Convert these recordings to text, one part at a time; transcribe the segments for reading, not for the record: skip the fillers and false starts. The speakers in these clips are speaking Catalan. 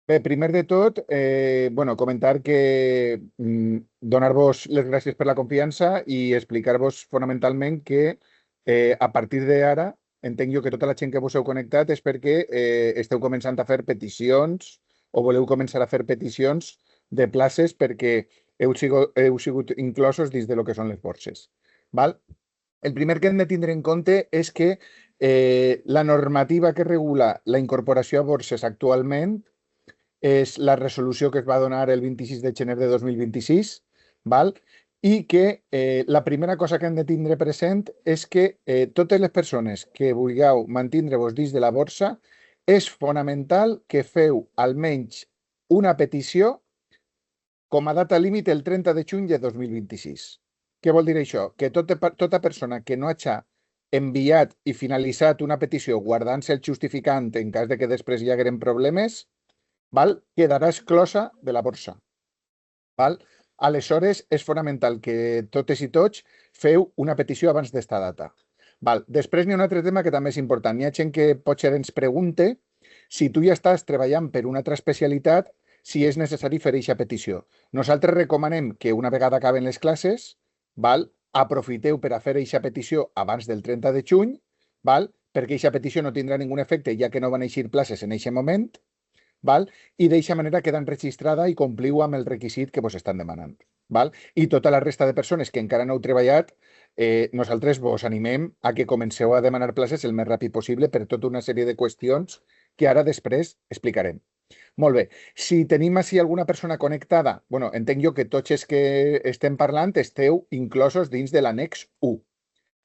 Bé, primer de tot, bueno, comentar que donar-vos les gràcies per la confiança i explicar-vos fonamentalment que a partir d'ara entenc jo que tota la gent que vos heu connectat és perquè esteu començant a fer peticions o voleu començar a fer peticions de places perquè heu sigut inclosos dins de lo que són les borses. Val? El primer que hem de tindre en compte és que la normativa que regula la incorporació a borses actualment és la resolució que es va donar el 26 de gener de 2026, val? I que la primera cosa que hem de tindre present és que totes les persones que vulgueu mantindre-vos dins de la borsa és fonamental que feu almenys una petició com a data límit el 30 de juny de 2026. Què vol dir això? Que tota persona que no hagi enviat i finalitzat una petició guardant-se el justificant en cas de que després hi hagueren problemes, val? Quedarà exclosa de la borsa. Val? Aleshores, és fonamental que totes i tots feu una petició abans d'esta data. Val? Després n'hi ha un altre tema que també és important. Hi ha gent que potser ens pregunte si tu ja estàs treballant per una altra especialitat, si és necessari fer aquesta petició. Nosaltres recomanem que una vegada acaben les classes, val? Aprofiteu per a fer aquesta petició abans del 30 de juny, val? Perquè aquesta petició no tindrà ningú efecte ja que no van eixir places en aquest moment, val? I d'eixa manera queda enregistrada i compliu amb el requisit que vos estan demanant. Val? I tota la resta de persones que encara no heu treballat, nosaltres vos animem a que comenceu a demanar places el més ràpid possible per tota una sèrie de qüestions que ara després explicarem. Molt bé, si tenim així alguna persona connectada, bueno, entenc jo que tots els que estem parlant esteu inclosos dins de l'annex 1.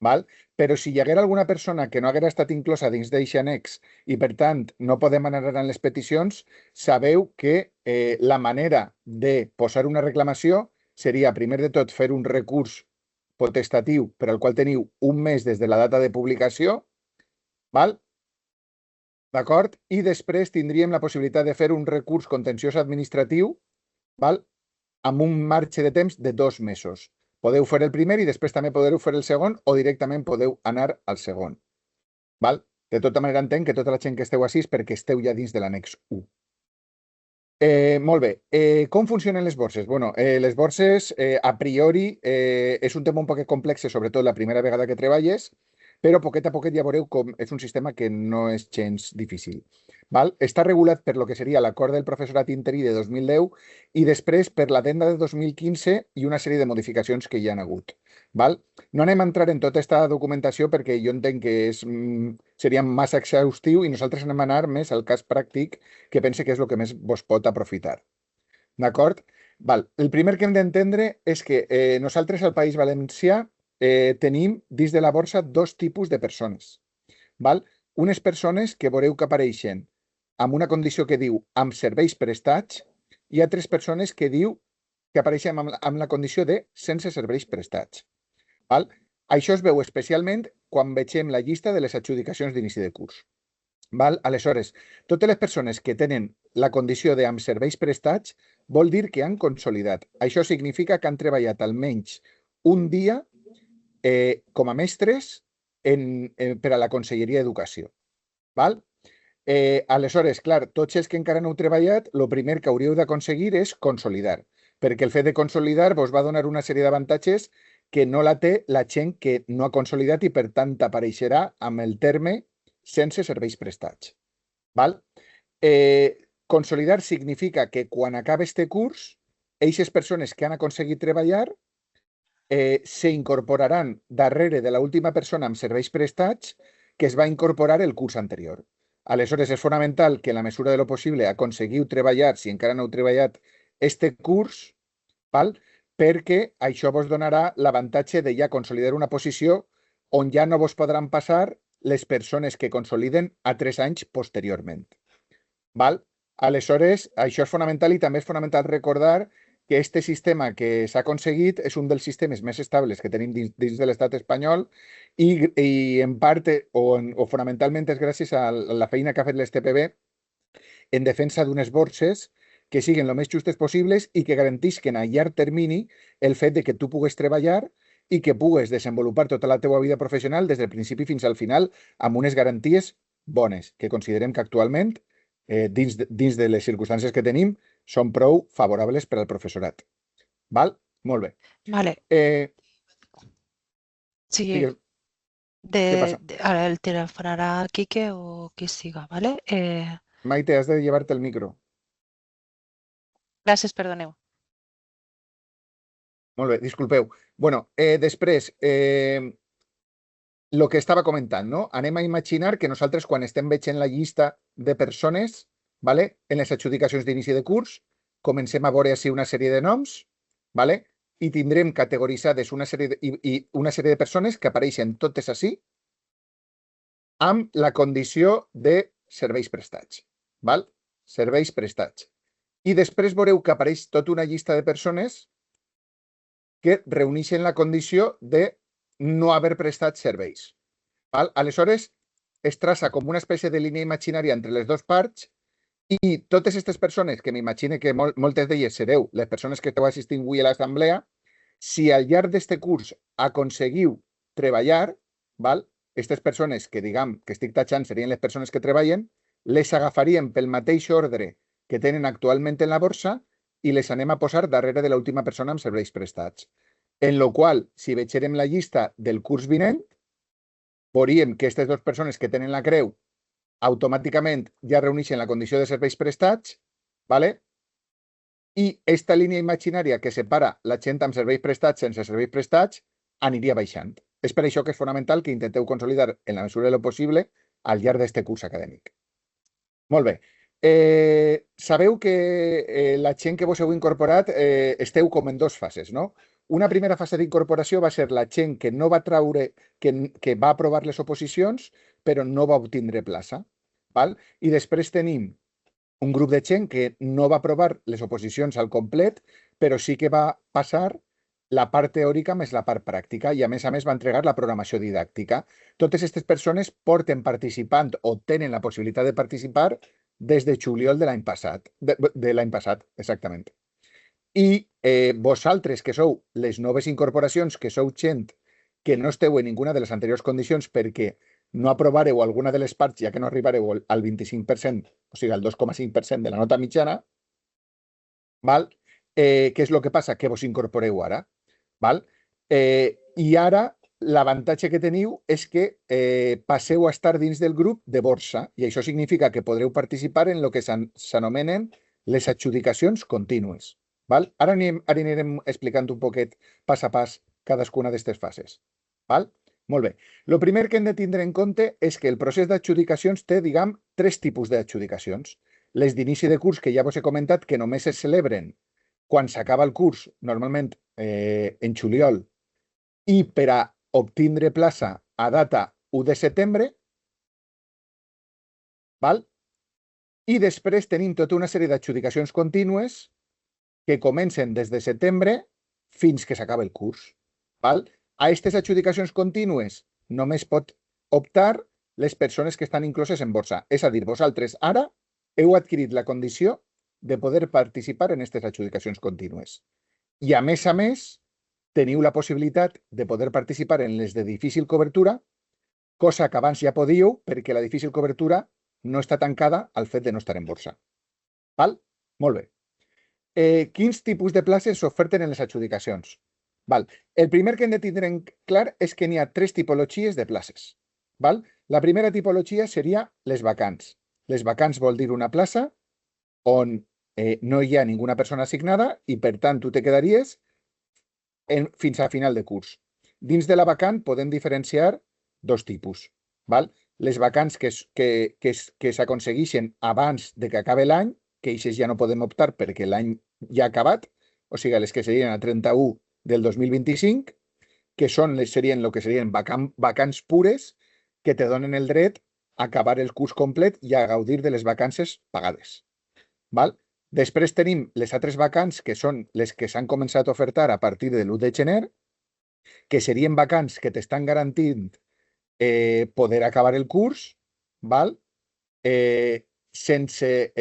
Val? Però si hi haguera alguna persona que no haguera estat inclosa dins d'aquest annex i, per tant, no podem anar en les peticions, sabeu que la manera de posar una reclamació seria, primer de tot, fer un recurs potestatiu per al qual teniu un mes des de la data de publicació, val? D'acord? I després tindríem la possibilitat de fer un recurs contenciós administratiu, val? Amb un marge de temps de 2 mesos. Podeu fer el primer i després també podeu fer el segon o directament podeu anar al segon. Val? De tota manera entenc que tota la gent que esteu així és perquè esteu ja dins de l'annex 1. Molt bé. Com funcionen les borses? Bueno, les borses, a priori, és un tema un poc complex, sobretot la primera vegada que treballes, però poquet a poquet ja veureu com és un sistema que no és gens difícil. Val? Està regulat per lo que seria l'acord del professorat interí de 2010 i després per l'addenda de 2015 i una sèrie de modificacions que hi han hagut. Val? No anem a entrar en tota aquesta documentació perquè jo entenc que seria massa exhaustiu i nosaltres anem a anar més al cas pràctic que pense que és el que més vos pot aprofitar. D'acord? Val. El primer que hem d'entendre és que nosaltres al País Valencià tenim dins de la borsa dos tipus de persones. Val? Unes persones que veureu que apareixen amb una condició que diu amb serveis prestats i altres persones que diu que apareixen amb la condició de sense serveis prestats. Val? Això es veu especialment quan vegem la llista de les adjudicacions d'inici de curs. Val? Aleshores, totes les persones que tenen la condició de amb serveis prestats vol dir que han consolidat. Això significa que han treballat almenys un dia com a mestres per a la Conselleria d'Educació. Val? Aleshores, clar, tots els que encara no heu treballat, el primer que hauríeu d'aconseguir és consolidar, perquè el fet de consolidar vos va donar una sèrie d'avantatges que no la té la gent que no ha consolidat i, per tant, apareixerà amb el terme sense serveis prestats. Val? Consolidar significa que quan acabe este curs, aquestes persones que han aconseguit treballar s'incorporaran darrere de l'última persona amb serveis prestats que es va incorporar el curs anterior. Aleshores, és fonamental que en la mesura de lo possible aconseguiu treballar, si encara no heu treballat, este curs, val? Perquè això vos donarà l'avantatge de ja consolidar una posició on ja no vos podran passar les persones que consoliden a 3 anys posteriorment. Val? Aleshores, això és fonamental i també és fonamental recordar que este sistema que s'ha aconseguit és un dels sistemes més estables que tenim dins de l'estat espanyol i en part o fonamentalment és gràcies a la feina que ha fet l'STPB en defensa d'unes borses que siguin el més justes possibles i que garantisquen a llarg termini el fet de que tu pugues treballar i que pugues desenvolupar tota la teva vida professional des del principi fins al final amb unes garanties bones, que considerem que actualment dins de les circumstàncies que tenim, són prou favorables per al professorat. Val? Molt bé. Vale, sí, Digues, què passa? ahora el telefonará a Quique o qui siga, ¿vale? Maite, has de llevarte el micro. Gràcies, perdoneu. Molt bé, disculpeu. Bueno, després, el que estava comentant, no? Anem a imaginar que nosaltres, quan estem veient la llista de persones, vale? En les adjudicacions d'inici de curs, comencem a veure així una sèrie de noms, vale? I tindrem categoritzades una sèrie de persones que apareixen totes així amb la condició de serveis prestats. Val? Serveis prestats. I després veureu que apareix tota una llista de persones que reuneixen la condició de no haver prestat serveis. Val? Aleshores, es traça com una espècie de línia imaginària entre les dues parts i totes aquestes persones, que m'imagino que moltes d'elles sereu les persones que esteu assistint avui a l'assemblea, si al llarg d'aquest curs aconseguiu treballar, val? Aquestes persones que, diguem, que estic tachant serien les persones que treballen, les agafaríem pel mateix ordre que tenen actualment en la borsa i les anem a posar darrere de l'última persona amb serveis prestats. En lo qual, si vegem la llista del curs vinent, veuríem que aquestes dues persones que tenen la creu automàticament ja reuneixen la condició de serveis prestats, ¿vale? I aquesta línia imaginària que separa la gent amb serveis prestats sense serveis prestats aniria baixant. És per això que és fonamental que intenteu consolidar en la mesura de lo possible al llarg d'aquest curs acadèmic. Molt bé. Sabeu que la gent que vos heu incorporat esteu com en dues fases, no? Una primera fase d'incorporació va ser la gent que no va traure, que va aprovar les oposicions, però no va obtindre plaça. Val? I després tenim un grup de gent que no va aprovar les oposicions al complet, però sí que va passar la part teòrica més la part pràctica i, a més, va entregar la programació didàctica. Totes aquestes persones porten participant o tenen la possibilitat de participar des de juliol de l'any passat. De l'any passat, exactament. I vosaltres, que sou les noves incorporacions, que sou gent que no esteu en ninguna de les anteriors condicions perquè no aprovareu alguna de les parts, ja que no arribareu al 25%, o sigui, al 2,5% de la nota mitjana, val? Què és el que passa? Que vos incorporeu ara. Val? I ara l'avantatge que teniu és que passeu a estar dins del grup de borsa i això significa que podreu participar en el que s'anomenen les adjudicacions contínues. Val? Ara anirem explicant un poquet pas a pas cadascuna d'aquestes fases. Val? Molt bé. El primer que hem de tindre en compte és que el procés d'adjudicacions té, diguem, tres tipus d'adjudicacions. Les d'inici de curs, que ja vos he comentat, que només es celebren quan s'acaba el curs, normalment en juliol, i per a obtindre plaça a data 1 de setembre, val? I després tenim tota una sèrie d'adjudicacions contínues que comencen des de setembre fins que s'acaba el curs. Val? A aquestes adjudicacions contínues només pot optar les persones que estan incloses en borsa. És a dir, vosaltres ara heu adquirit la condició de poder participar en aquestes adjudicacions contínues. I, a més, teniu la possibilitat de poder participar en les de difícil cobertura, cosa que abans ja podíeu perquè la difícil cobertura no està tancada al fet de no estar en borsa. Val? Molt bé. Quins tipus de places s'oferten en les adjudicacions? Val. El primer que hem de tindre en clar és que n'hi ha tres tipologies de places. Val? La primera tipologia seria les vacants. Les vacants vol dir una plaça on no hi ha ninguna persona assignada i, per tant, tu te quedaries fins a final de curs. Dins de la vacant podem diferenciar dos tipus. Val? Les vacants que s'aconsegueixen abans de que acabi l'any, que aquestes ja no podem optar perquè l'any ja ha acabat, o sigui, les que serien a 31 del 2025, que serien el que serien vacants pures que te donen el dret a acabar el curs complet i a gaudir de les vacances pagades. Val? Després tenim les altres vacants, que són les que s'han començat a ofertar a partir de l'1 de gener, que serien vacants que t'estan garantint poder acabar el curs, val? Sense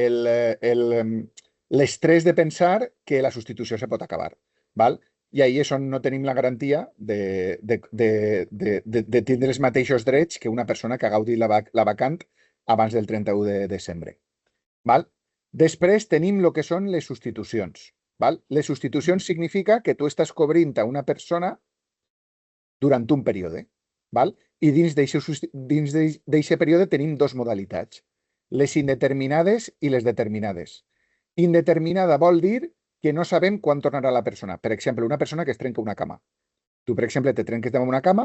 l'estrès de pensar que la substitució se pot acabar. Val? I ahir és on no tenim la garantia de tindre els mateixos drets que una persona que ha gaudit la vacant abans del 31 de desembre. Val? Després tenim el que són les substitucions. Val? Les substitucions significa que tu estàs cobrint a una persona durant un període. Val? I dins d'aquest període tenim dos modalitats, les indeterminades i les determinades. Indeterminada vol dir que no sabem quan tornarà la persona. Per exemple, una persona que es trenca una cama. Tu, per exemple, te trenques damunt una cama,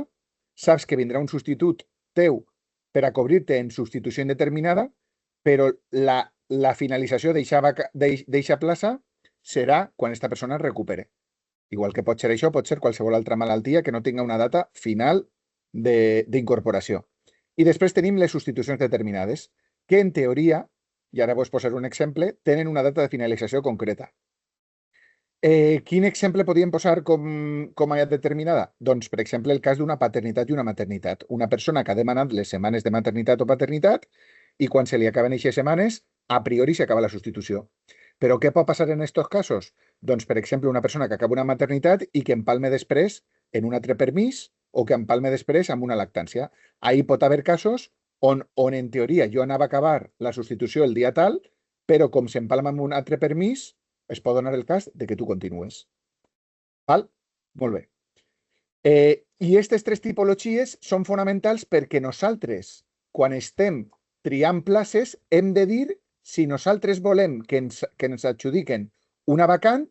saps que vindrà un substitut teu per a cobrir-te en substitució indeterminada, però la finalització d'eixa plaça serà quan aquesta persona es recupere. Igual que pot ser això, pot ser qualsevol altra malaltia que no tinga una data final d'incorporació. I després tenim les substitucions determinades, que en teoria, i ara vos posaré un exemple, tenen una data de finalització concreta. Quin exemple podríem posar com a determinada? Doncs, per exemple, el cas d'una paternitat i una maternitat. Una persona que ha demanat les setmanes de maternitat o paternitat i quan se li acaben aquestes setmanes, a priori s'acaba la substitució. Però què pot passar en aquests casos? Doncs, per exemple, una persona que acaba una maternitat i que empalme després en un altre permís o que empalme després amb una lactància. Ahí pot haver casos on en teoria jo anava a acabar la substitució el dia tal, però com s'empalma amb un altre permís, es pot donar el cas de que tu continues. Val? Molt bé. I aquestes tres tipologies són fonamentals perquè nosaltres, quan estem triant places, hem de dir si nosaltres volem que ens adjudiquen una vacant,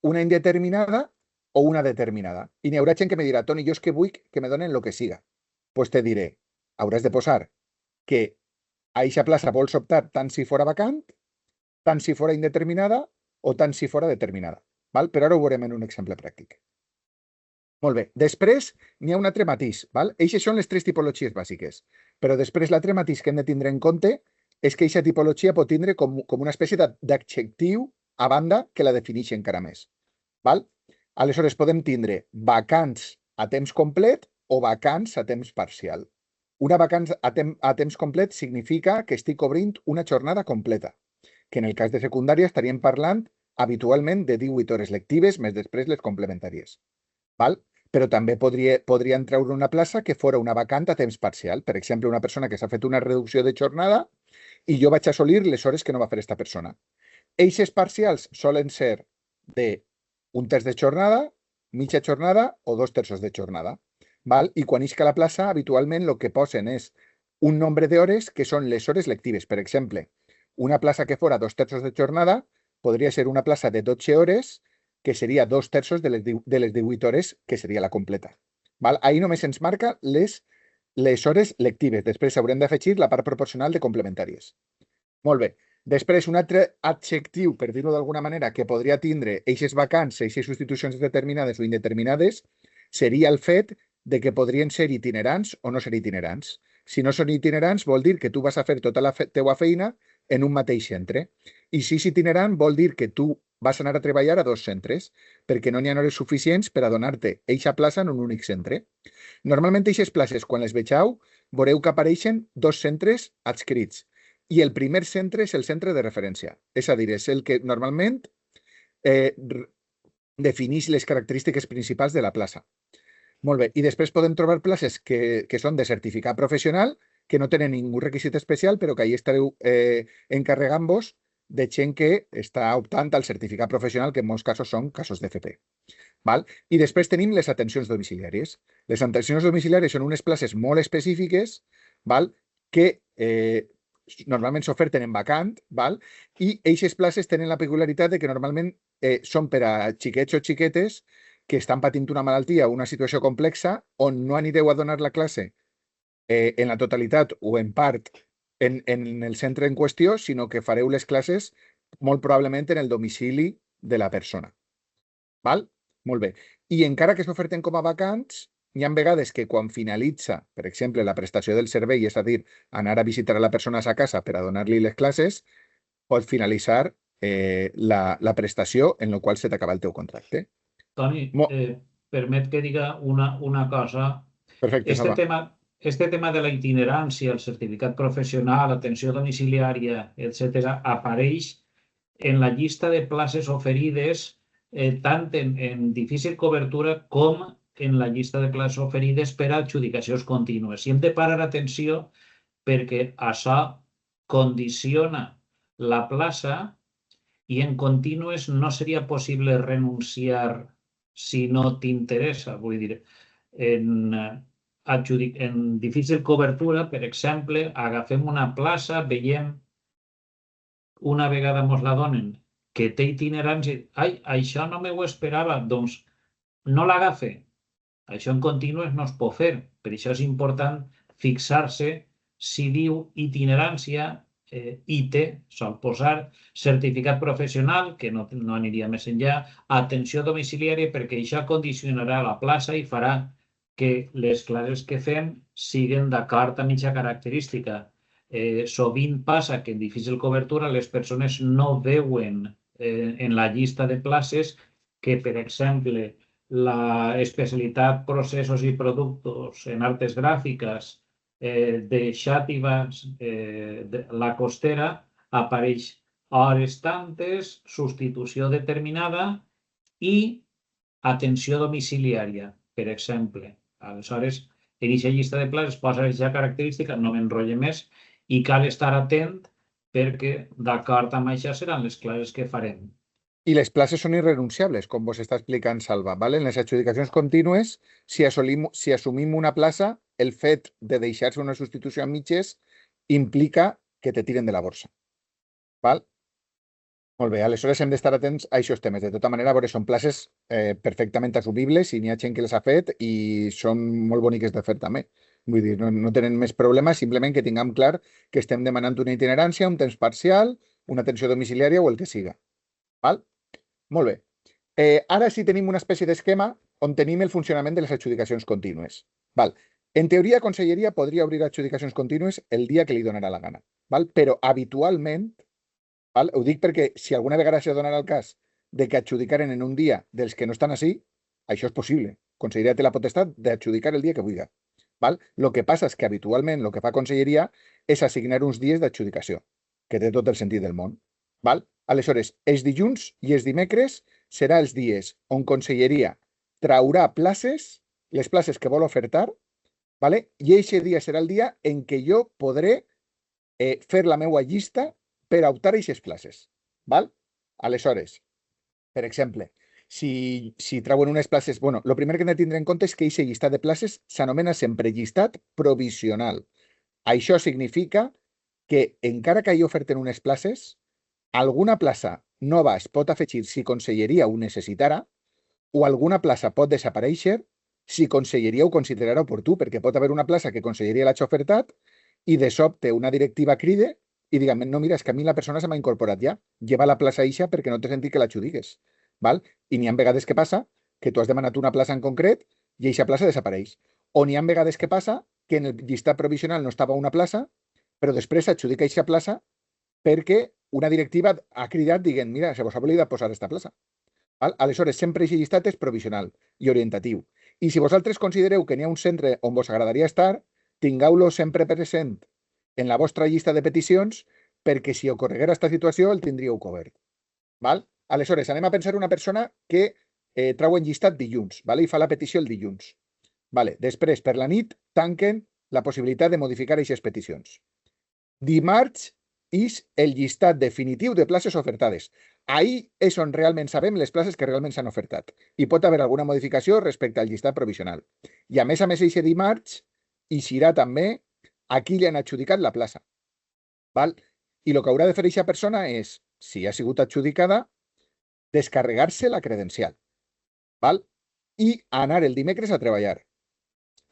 una indeterminada o una determinada. I n'hi haurà gent que me dirà, Toni, jo és que vull que me donen el que siga. Pues te diré, hauràs de posar que a eixa plaça vols optar tant si fora vacant, tant si fora indeterminada o tant si fora determinada. Val? Però ara ho veurem en un exemple pràctic. Molt bé. Després n'hi ha un altre matís. Eixes són les tres tipologies bàsiques. Però després l'altre matís que hem de tindre en compte és que aquesta tipologia pot tindre com una espècie d'adjectiu a banda que la defineixi encara més. Val? Aleshores podem tindre vacants a temps complet o vacants a temps parcial. Una vacant a temps complet significa que estic cobrint una jornada completa, que en el cas de secundària estaríem parlant habitualment de 18 hores lectives més després les complementàries. Val? Però també podrien treure una plaça que fora una vacant a temps parcial. Per exemple, una persona que s'ha fet una reducció de jornada i jo vaig assolir les hores que no va fer aquesta persona. Eixes parcials solen ser de un terç de jornada, mitja jornada o 2/3 de jornada. Val? I quan isca la plaça, habitualment el que posen és un nombre d'hores que són les hores lectives. Per exemple, una plaça que fora 2/3 de jornada podria ser una plaça de 12 hores que seria 2/3 de les 18 hores, que seria la completa. Val? Ahí només ens marca les hores lectives. Després haurem d'afegir la part proporcional de complementàries. Molt bé. Després, un altre adjectiu, per dir-ho d'alguna manera, que podria tindre eixes vacants, eixes substitucions determinades o indeterminades, seria el fet de que podrien ser itinerants o no ser itinerants. Si no són itinerants, vol dir que tu vas a fer tota la teua feina en un mateix centre. I si és itinerant, vol dir que tu vas anar a treballar a dos centres, perquè no n'hi ha hores suficients per a donar-te eixa plaça en un únic centre. Normalment, eixes places, quan les vegeu, veureu que apareixen dos centres adscrits. I el primer centre és el centre de referència. És a dir, és el que normalment defineix les característiques principals de la plaça. Molt bé. I després podem trobar places que són de certificat professional, que no tenen ningú requisit especial, però que ahir estareu encarregant-vos de gent que està optant al certificat professional, que en molts casos són casos d'FP. I després tenim les atencions domiciliàries. Les atencions domiciliàries són unes places molt específiques que normalment s'oferten en vacant, i aquestes places tenen la peculiaritat de que normalment són per a xiquets o xiquetes que estan patint una malaltia o una situació complexa on no anireu a donar la classe en la totalitat o en part en el centre en qüestió, sinó que fareu les classes molt probablement en el domicili de la persona. Molt bé. I encara que s'oferten com a vacants, hi ha vegades que quan finalitza, per exemple, la prestació del servei, és a dir, anar a visitar a la persona a sa casa per a donar-li les classes, pot finalitzar la prestació en la qual se t'acaba el teu contracte. Toni, permet que diga una cosa. Perfecte, Salva. Este tema de la itinerància, el certificat professional, atenció domiciliària, etc., apareix en la llista de places oferides tant en difícil cobertura com en la llista de places oferides per a adjudicacions contínues. I hem de parar atenció perquè això condiciona la plaça i en contínues no seria possible renunciar si no t'interessa. Vull dir, en difícil cobertura, per exemple, agafem una plaça, veiem una vegada mos la donen que té itinerància, ai, això no m'ho esperava, doncs no l'agafe. Això en contínues no es pot fer. Per això és important fixar-se si diu itinerància, IT, sol posar certificat professional, que no aniria més enllà, atenció domiciliària, perquè això condicionarà la plaça i farà que les classes que fem siguen d'acord amb aquesta característica. Sovint passa que en difícil cobertura les persones no veuen en la llista de places que, per exemple, la especialitat processos i productos en artes gràfiques de Xàtivas, la Costera, apareix hores tantes, substitució determinada i atenció domiciliària, per exemple. Aleshores, en aquesta llista de places posa aquesta característica, no m'enrotlle més, i cal estar atent perquè, d'acord amb això, seran les classes que farem. I les places són irrenunciables, com vos està explicant Salva. ¿Vale? En les adjudicacions contínues, si assumim una plaça, el fet de deixar-se una substitució a mitges implica que te tiren de la borsa. ¿Val? Molt bé, aleshores hem d'estar atents a aquests temes. De tota manera, veure, són places perfectament assumibles i n'hi ha gent que les ha fet i són molt boniques de fer també. Vull dir, no tenen més problemes, simplement que tinguem clar que estem demanant una itinerància, un temps parcial, una atenció domiciliària o el que siga. Val? Molt bé. Ara sí tenim una espècie d'esquema on tenim el funcionament de les adjudicacions contínues. Val? En teoria, Conselleria podria obrir adjudicacions contínues el dia que li donarà la gana. Val? Però habitualment, val? Ho dic perquè si alguna vegada se donarà el cas de que adjudicaren en un dia dels que no estan així, això és possible. Conselleria té la potestat d'adjudicar el dia que vulgui. Val? Lo que passa és que habitualment el que fa Conselleria és assignar uns dies d'adjudicació, que té tot el sentit del món. Val? Aleshores, els dilluns i els dimecres serà els dies on Conselleria traurà places, les places que vol ofertar, vale? I aquest dia serà el dia en què jo podré fer la meva llista per a optar a aquestes places. Val? Aleshores, per exemple, si trauen unes places... Bueno, el primer que hem de tindre en compte és que aquest llistat de places s'anomena sempre llistat provisional. Això significa que encara que hi oferten unes places, alguna plaça nova es pot afegir si Conselleria ho necessitara o alguna plaça pot desaparèixer si Conselleria ho considerarà oportú, perquè pot haver una plaça que Conselleria l'ha ofertat i de sobte una directiva cride i diga, no, mira, és que a mi la persona se m'ha incorporat ja, lleva la plaça eixa perquè no t'he sentit que l'adjudiques. Val? I n'hi ha vegades que passa que tu has demanat una plaça en concret i eixa plaça desapareix. O n'hi ha vegades que passa que en el llistat provisional no estava una plaça, però després s'adjudica eixa plaça perquè una directiva ha cridat dient, mira, se vos ha oblidat posar aquesta plaça. Val? Aleshores, sempre aquest llistat és provisional i orientatiu. I si vosaltres considereu que n'hi ha un centre on vos agradaria estar, tingueu-lo sempre present en la vostra llista de peticions perquè si ocorreguera aquesta situació el tindríeu cobert. Val? Aleshores, anem a pensar una persona que trau en llistat dilluns, vale? I fa la petició el dilluns. Vale? Després, per la nit, tanquen la possibilitat de modificar aquestes peticions. Dimarts és el llistat definitiu de places ofertades. Ahí és on realment sabem les places que realment s'han ofertat. I pot haver alguna modificació respecte al llistat provisional. I a més, aquest dimarts eixirà també a qui li han adjudicat la plaça. Val? I el que haurà de fer aquesta persona és, si ha sigut adjudicada, descarregar-se la credencial. Val? I anar el dimecres a treballar.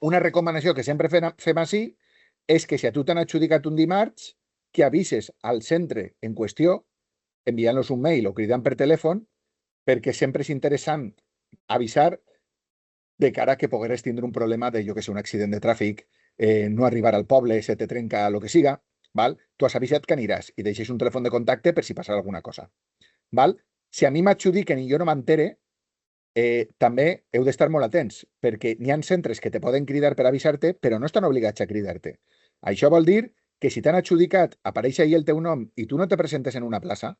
Una recomanació que sempre fem així és que si a tu t'han adjudicat un dimarts, que avises al centre en qüestió, enviant-los un mail o cridant per telèfon, perquè sempre és interessant avisar de cara que pogueres tindre un problema de, jo que sé, un accident de tràfic, no arribar al poble, se te trenca el que siga, val? Tu has avisat que aniràs i deixes un telèfon de contacte per si passarà alguna cosa. Val? Si a mi m'adjudiquen i jo no m'entere, també heu d'estar molt atents, perquè n'hi ha centres que te poden cridar per avisar-te, però no estan obligats a cridar-te. Això vol dir que si t'han adjudicat, apareix ahí el teu nom i tu no te presentes en una plaça,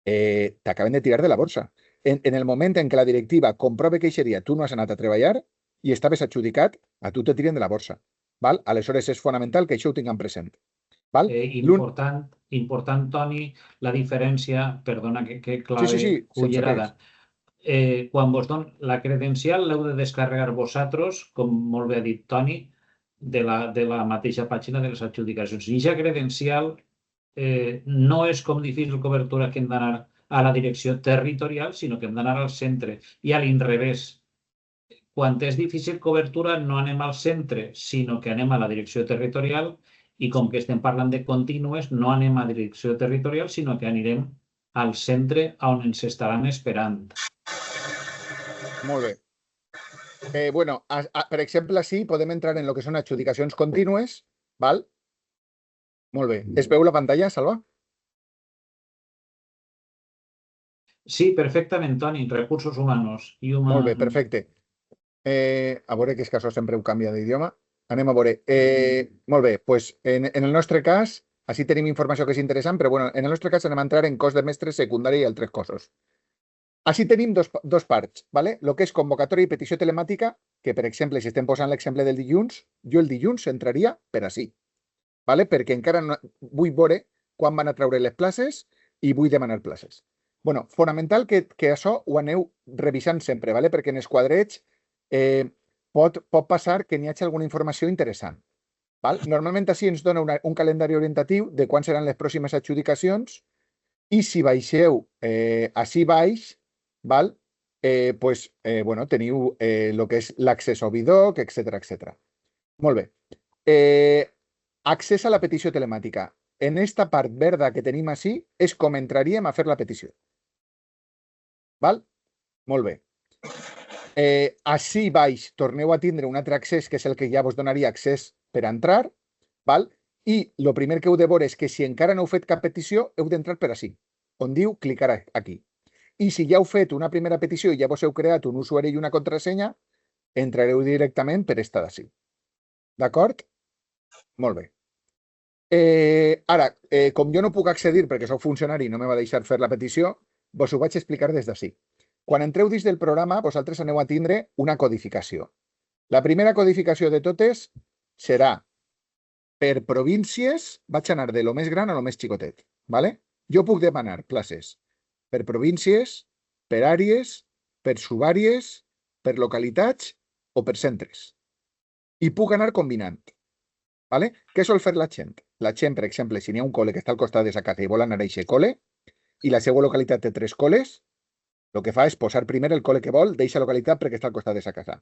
t'acaben de tirar de la borsa. En el moment en què la directiva comprove que aquest dia tu no has anat a treballar i estaves adjudicat, a tu te tiren de la borsa. Val? Aleshores és fonamental que això ho tinguem present. Val? Important, Toni, la diferència, perdona que clave Sí, sense cullerada. res. Quan vos don la credencial l'heu de descarregar vosaltres, com molt bé ha dit Toni, de la mateixa pàgina de les adjudicacions. I ja credencial no és com difícil cobertura que hem d'anar a la direcció territorial, sinó que hem d'anar al centre. I a l'inrevés. Quan és difícil cobertura no anem al centre, sinó que anem a la direcció territorial, i com que estem parlant de contínues, no anem a direcció territorial, sinó que anirem al centre on ens estaran esperant. Molt bé. Bueno, per exemple, sí, podem entrar en el que són adjudicacions contínues, val? Molt bé. Es veu la pantalla, Salva? Sí, perfectament, Toni. Recursos humanos. Molt bé, perfecte. A veure, que és que això sempre ho canvia d'idioma. Anem a veure. Molt bé, doncs en el nostre cas, així tenim informació que és interessant, però bueno, en el nostre cas anem a entrar en cos de mestre secundari i altres cossos. Així tenim dos parts, ¿vale? Lo que és convocatòria i petició telemàtica, que per exemple, si estem posant l'exemple del dilluns, jo el dilluns entraria per ací, ¿vale? Perquè encara no, vull veure quan van a treure les places i vull demanar places. Bueno, fonamental que això ho aneu revisant sempre, ¿vale? Perquè en els quadrets pot passar que n'hi hagi alguna informació interessant. Val? Normalment així ens dona un calendari orientatiu de quan seran les pròximes adjudicacions, i si baixeu així baix, val? Pues, bueno, teniu el que és l'accés a Ovidoc, etc. Molt bé. Accés a la petició telemàtica. En esta part verda que tenim així és com entraríem a fer la petició. Val? Molt bé. Així baix torneu a tindre un altre accés, que és el que ja vos donaria accés per entrar, val? I el primer que heu de veure és que si encara no heu fet cap petició, heu d'entrar per així, on diu clicar aquí. I si ja heu fet una primera petició i ja vos heu creat un usuari i una contrasenya, entrareu directament per esta d'ací. D'acord? Molt bé. Ara, com jo no puc accedir perquè sóc funcionari i no me va deixar fer la petició, vos ho vaig explicar des d'ací. Quan entreu dins del programa, vosaltres aneu a tindre una codificació. La primera codificació de totes serà per províncies, vaig anar de lo més gran a lo més xicotet. ¿Vale? Jo puc demanar places per províncies, per àrees, per subàrees, per localitats o per centres. I puc anar combinant. ¿Vale? Què sol fer la gent? La gent, per exemple, si n'hi ha un col·le que està al costat de sa casa i vol anar a aquest col·le i la seva localitat té 3 col·les, el que fa és posar primer el col·le que vol d'eixa localitat perquè està al costat de sa casa.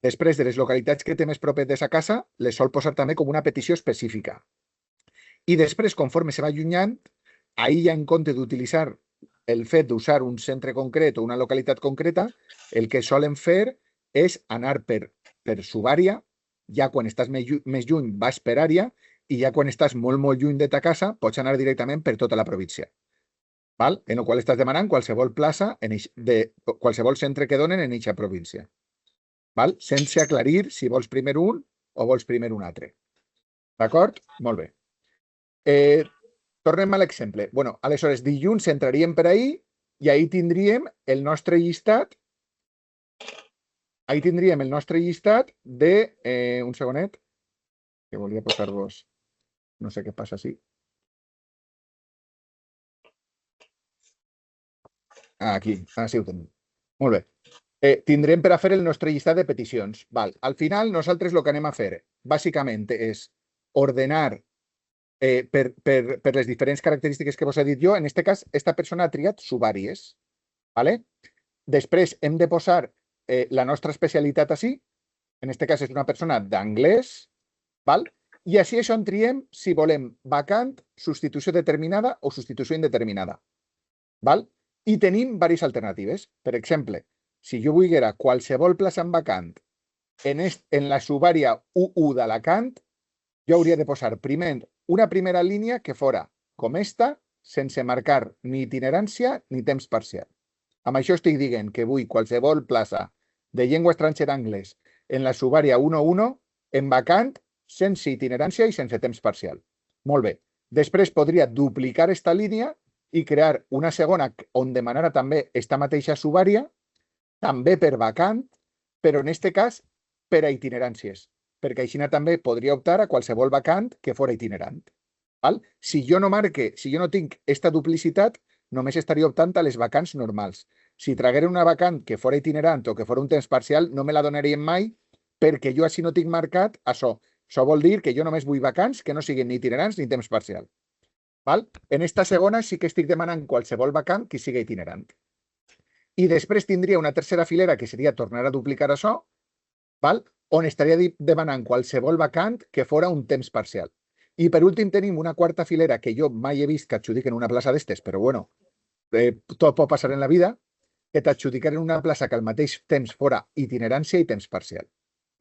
Després de les localitats que té més propet de sa casa, les sol posar també com una petició específica. I després, conforme se va allunyant, ahir ja en compte d'utilitzar el fet d'usar un centre concret o una localitat concreta, el que solen fer és anar per subàrea, ja quan estàs més lluny vas per àrea i ja quan estàs molt lluny de ta casa pots anar directament per tota la província. Val? En el qual estàs demanant qualsevol plaça, qualsevol centre que donen en eixa província. Val? Sense aclarir si vols primer un o vols primer un altre. D'acord? Molt bé. Tornem a l'exemple. Bueno, aleshores, dilluns entraríem per ahí i ahí tindríem el nostre llistat. Ahí tindríem el nostre llistat de... un segonet, que volia posar-vos... No sé què passa així. Aquí, sí ho tenim. Molt bé. Tindrem per a fer el nostre llistat de peticions. Val. Al final, nosaltres el que anem a fer, bàsicament, és ordenar per les diferents característiques que vos he dit jo. En aquest cas, esta persona ha triat subàries. ¿Vale? Després hem de posar la nostra especialitat així. En aquest cas és una persona d'anglès. ¿Val? I així això en triem si volem vacant, substitució determinada o substitució indeterminada. ¿Val? I tenim diverses alternatives. Per exemple, si jo volguera qualsevol plaça en vacant en la subàrea U1 d'Alacant, jo hauria de posar primer una primera línia que fora com esta, sense marcar ni itinerància ni temps parcial. Amb això estic dient que vull qualsevol plaça de llengua estrangera anglès en la subàrea 1.1 en vacant, sense itinerància i sense temps parcial. Molt bé. Després podria duplicar esta línia i crear una segona on demanara també esta mateixa subàrea, també per vacant, però en aquest cas per a itineràncies, perquè així també podria optar a qualsevol vacant que fora itinerant. Val? Si jo no tinc aquesta duplicitat, només estaria optant a les vacants normals. Si traguera una vacant que fora itinerant o que fora un temps parcial, no me la donarien mai perquè jo així no tinc marcat això. Això vol dir que jo només vull vacants que no siguin ni itinerants ni temps parcial. Val? En esta segona sí que estic demanant qualsevol vacant que sigui itinerant. I després tindria una tercera filera que seria tornar a duplicar això, val? On estaria demanant qualsevol vacant que fora un temps parcial. I per últim tenim una quarta filera que jo mai he vist que adjudiquen una plaça d'estes, però bueno, tot pot passar en la vida, que t'adjudicaren una plaça que al mateix temps fora itinerància i temps parcial.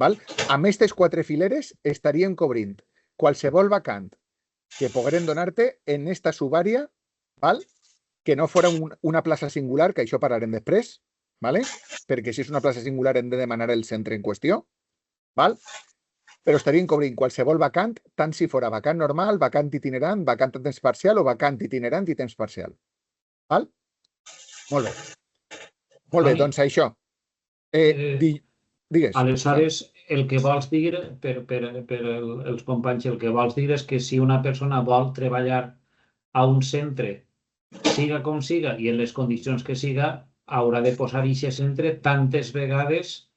Val? Amb aquestes 4 fileres estarien cobrint qualsevol vacant que pogueren donar-te en esta subàrea, val? Que no fora una plaça singular, que això parlarem després, vale? Perquè si és una plaça singular hem de demanar el centre en qüestió, val? Però estarien cobrint qualsevol vacant, tant si fora vacant normal, vacant itinerant, vacant a temps parcial o vacant itinerant i temps parcial. Val? Molt bé. Molt bé, doncs això. Digues. Aleshores, el que vols dir, per els companys, el que vols dir és que si una persona vol treballar a un centre, siga com siga i en les condicions que siga, haurà de posar aquest centre tantes vegades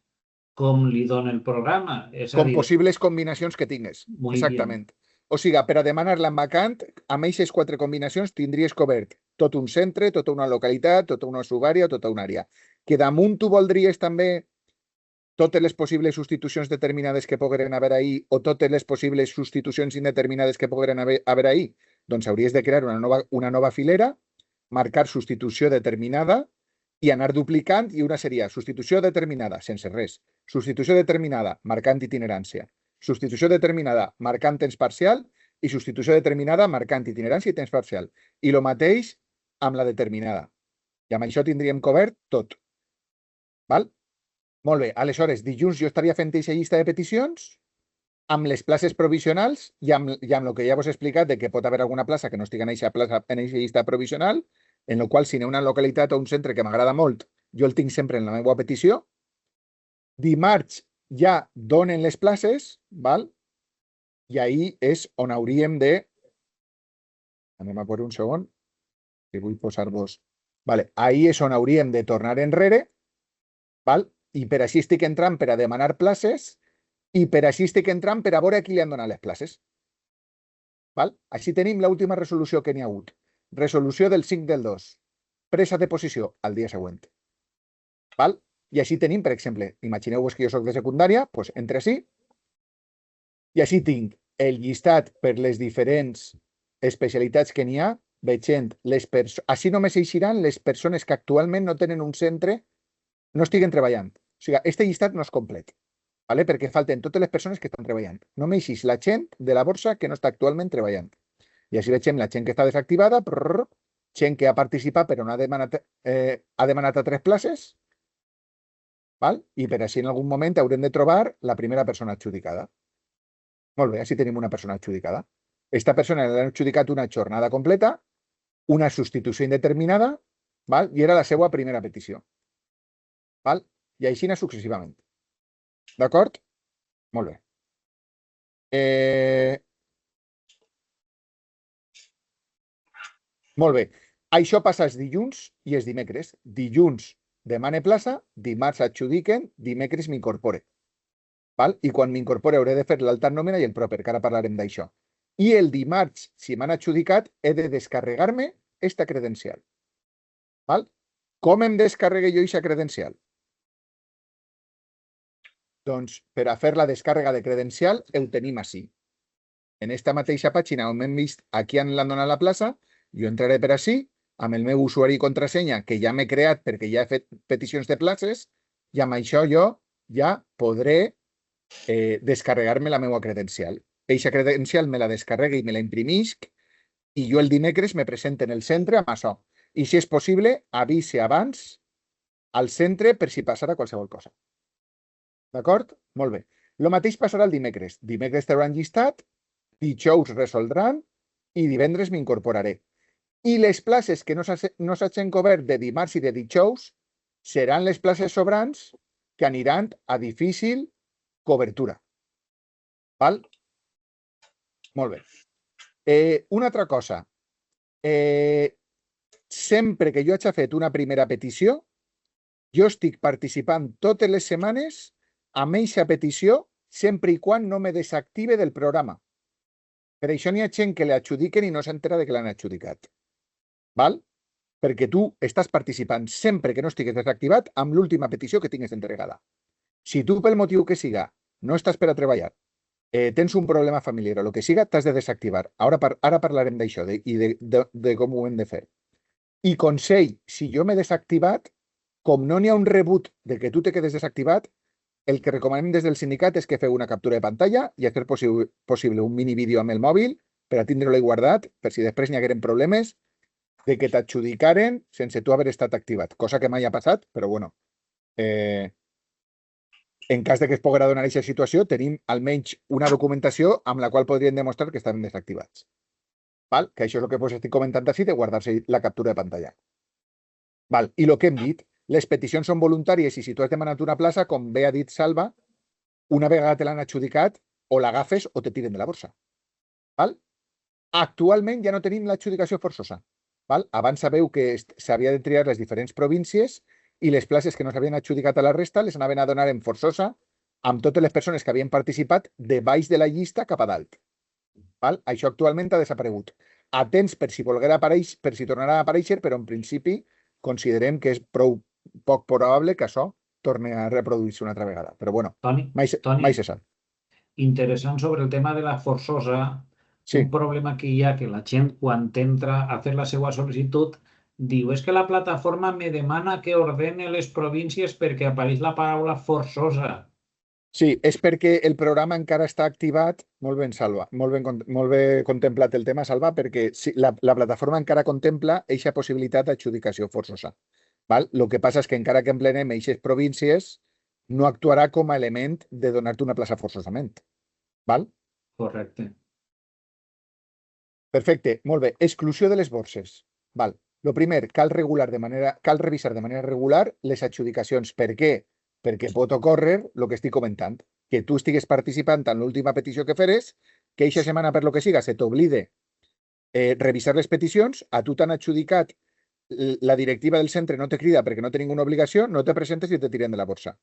com li dona el programa. Com possibles combinacions que tingues. Exactament. O sigui, per a demanar-la en vacant, amb aquestes 4 combinacions tindries cobert tot un centre, tota una localitat, tota una subàrea, tota una àrea. Que damunt tu voldries també totes les possibles substitucions determinades que pogueren haver ahir o totes les possibles substitucions indeterminades que pogueren haver ahir, doncs hauries de crear una nova filera, marcar substitució determinada i anar duplicant, i una seria substitució determinada, sense res, substitució determinada, marcant itinerància, substitució determinada, marcant temps parcial i substitució determinada, marcant itinerància i temps parcial. I el mateix amb la determinada. I amb això tindríem cobert tot. Val? Molt bé, aleshores, dilluns jo estaria fent aquesta llista de peticions amb les places provisionals i amb el que ja vos he explicat de que pot haver alguna plaça que no estigui en aquesta llista provisional, en la qual si n'hi ha una localitat o un centre que m'agrada molt, jo el tinc sempre en la meva petició. Dimarts ja donen les places, val? I ahir és on hauríem de... Anem a veure un segon, que vull posar-vos... Vale, ahir és on hauríem de tornar enrere, val? I per així estic entrant per a demanar places i per així estic entrant per a veure a qui li han donat les places. Val? Així tenim l'última resolució que n'hi ha hagut. Resolució del 5/2. Presa de posició al dia següent. Val? I així tenim, per exemple, imagineu-vos que jo soc de secundària, doncs entre així, i així tinc el llistat per les diferents especialitats que n'hi ha, veient així només eixiran les persones que actualment no tenen un centre, no estiguen treballant. O sigui, aquest llistat no és complet, ¿vale? Perquè falten totes les persones que estan treballant. Només és la gent de la borsa que no està actualment treballant. I així veiem la gent que està desactivada, gent que ha participat però no ha demanat a 3 places, val? I per així en algun moment haurem de trobar la primera persona adjudicada. Molt bé, així tenim una persona adjudicada. Aquesta persona l'ha adjudicat una jornada completa, una substitució indeterminada, val? I era la seva primera petició. Val? I així anar successivament. D'acord? Molt bé. Molt bé. Això passa els dilluns i els dimecres. Dilluns demane plaça, dimarts adjudiquen, dimecres m'incorpore. Val? I quan m'incorpore hauré de fer l'alta nòmina i el proper, que ara parlarem d'això. I el dimarts, si m'han adjudicat, he de descarregar-me esta credencial. Val? Com em descarregue jo aquesta credencial? Doncs per a fer la descàrrega de credencial ho tenim així. En esta mateixa pàgina on hem vist a qui han donat la plaça, jo entraré per així, amb el meu usuari i contrasenya que ja m'he creat perquè ja he fet peticions de places, i amb això jo ja podré descarregar-me la meva credencial. Eixa credencial me la descarregue i me la imprimisc i jo el dimecres me presento en el centre amb això. I si és possible, avise abans al centre per si passarà qualsevol cosa. D'acord? Molt bé. El mateix passarà el dimecres. Dimecres trauran llistat, dijous resoldran i divendres m'incorporaré. I les places que no s'hagin cobert de dimarts i de dijous seran les places sobrants que aniran a difícil cobertura. Val? Molt bé. Una altra cosa. Sempre que jo hagi fet una primera petició, jo estic participant totes les setmanes amb aquesta petició sempre i quan no me desactive del programa. Per això n'hi ha gent que l'adjudiquen i no s'entera de que l'han adjudicat. Val? Perquè tu estàs participant sempre que no estigues desactivat amb l'última petició que tingues entregada. Si tu, pel motiu que siga, no estàs per a treballar, tens un problema familiar o el que siga, t'has de desactivar. Ara parlarem d'això i de com ho hem de fer. I consell, si jo m'he desactivat, com no n'hi ha un rebut de que tu te quedes desactivat, el que recomanem des del sindicat és que feu una captura de pantalla i a fer possible un mini vídeo amb el mòbil per a tindre-lo guardat, per si després n'hi hagueren problemes de que t'adjudicaren sense tu haver estat activat, cosa que mai ha passat, però bueno. En cas de que es poguera donar aquesta situació, tenim almenys una documentació amb la qual podrien demostrar que estaven desactivats. Val? Que això és el que estic comentant així, de guardar-se la captura de pantalla. Val? I el que hem dit, les peticions són voluntàries i si tu has demanat una plaça, com bé ha dit Salva, una vegada te l'han adjudicat, o l'agafes o te tiren de la borsa. Val? Actualment ja no tenim l'adjudicació forçosa. Val? Abans sabeu que s'havia de triar les diferents províncies i les places que no s'havien adjudicat a la resta les anaven a donar en forçosa amb totes les persones que havien participat de baix de la llista cap a dalt. Val? Això actualment ha desaparegut. Atents per si volguera aparèixer, per si tornarà a aparèixer, però en principi considerem que és prou poc probable que això torni a reproduir-se una altra vegada. Però bueno, Toni, mai se sap. Interessant sobre el tema de la forçosa. Sí. Un problema que hi ha que la gent quan entra a fer la seva sol·licitud diu és que la plataforma me demana que ordene les províncies perquè apareix la paraula forçosa. Sí, és perquè el programa encara està activat, molt ben, Salva, molt bé contemplat el tema, Salva, perquè la plataforma encara contempla aquesta possibilitat d'adjudicació forçosa. Val? El que passa és que encara que emplenem aquestes províncies, no actuarà com a element de donar-te una plaça forçosament. Val? Correcte. Perfecte, molt bé. Exclusió de les borses. Val. Lo primer, cal revisar de manera regular les adjudicacions. Per què? Perquè pot ocórrer el que estic comentant, que tu estigues participant en l'última petició que feres, que eixa setmana, per lo que siga, se t'oblide revisar les peticions, a tu t'han adjudicat, la directiva del centre no te crida perquè no té ninguna obligació, no te presentes i te tiren de la borsa.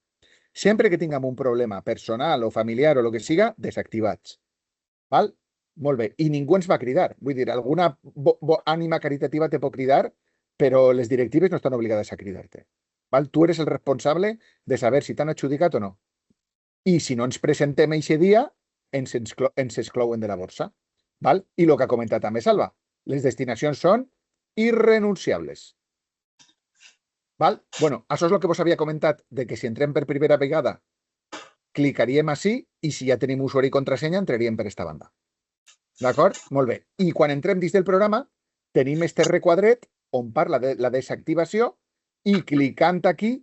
Sempre que tinguem un problema personal o familiar o el que siga, desactivats. Val? Molt bé. I ningú ens va cridar. Vull dir, alguna ànima caritativa te pot cridar, però les directives no estan obligades a cridar-te. Val? Tu eres el responsable de saber si t'han adjudicat o no. I si no ens presentem aquest dia, ens exclouen de la borsa. Val? I el que ha comentat també Salva, les destinacions són irrenunciables. Val? Bueno, això és el que vos havia comentat, de que si entrem per primera vegada, clicaríem així i si ja tenim usuari i contrasenya, entraríem per esta banda. D'acord? Molt bé. I quan entrem dins del programa, tenim este requadret on parla de la desactivació i clicant aquí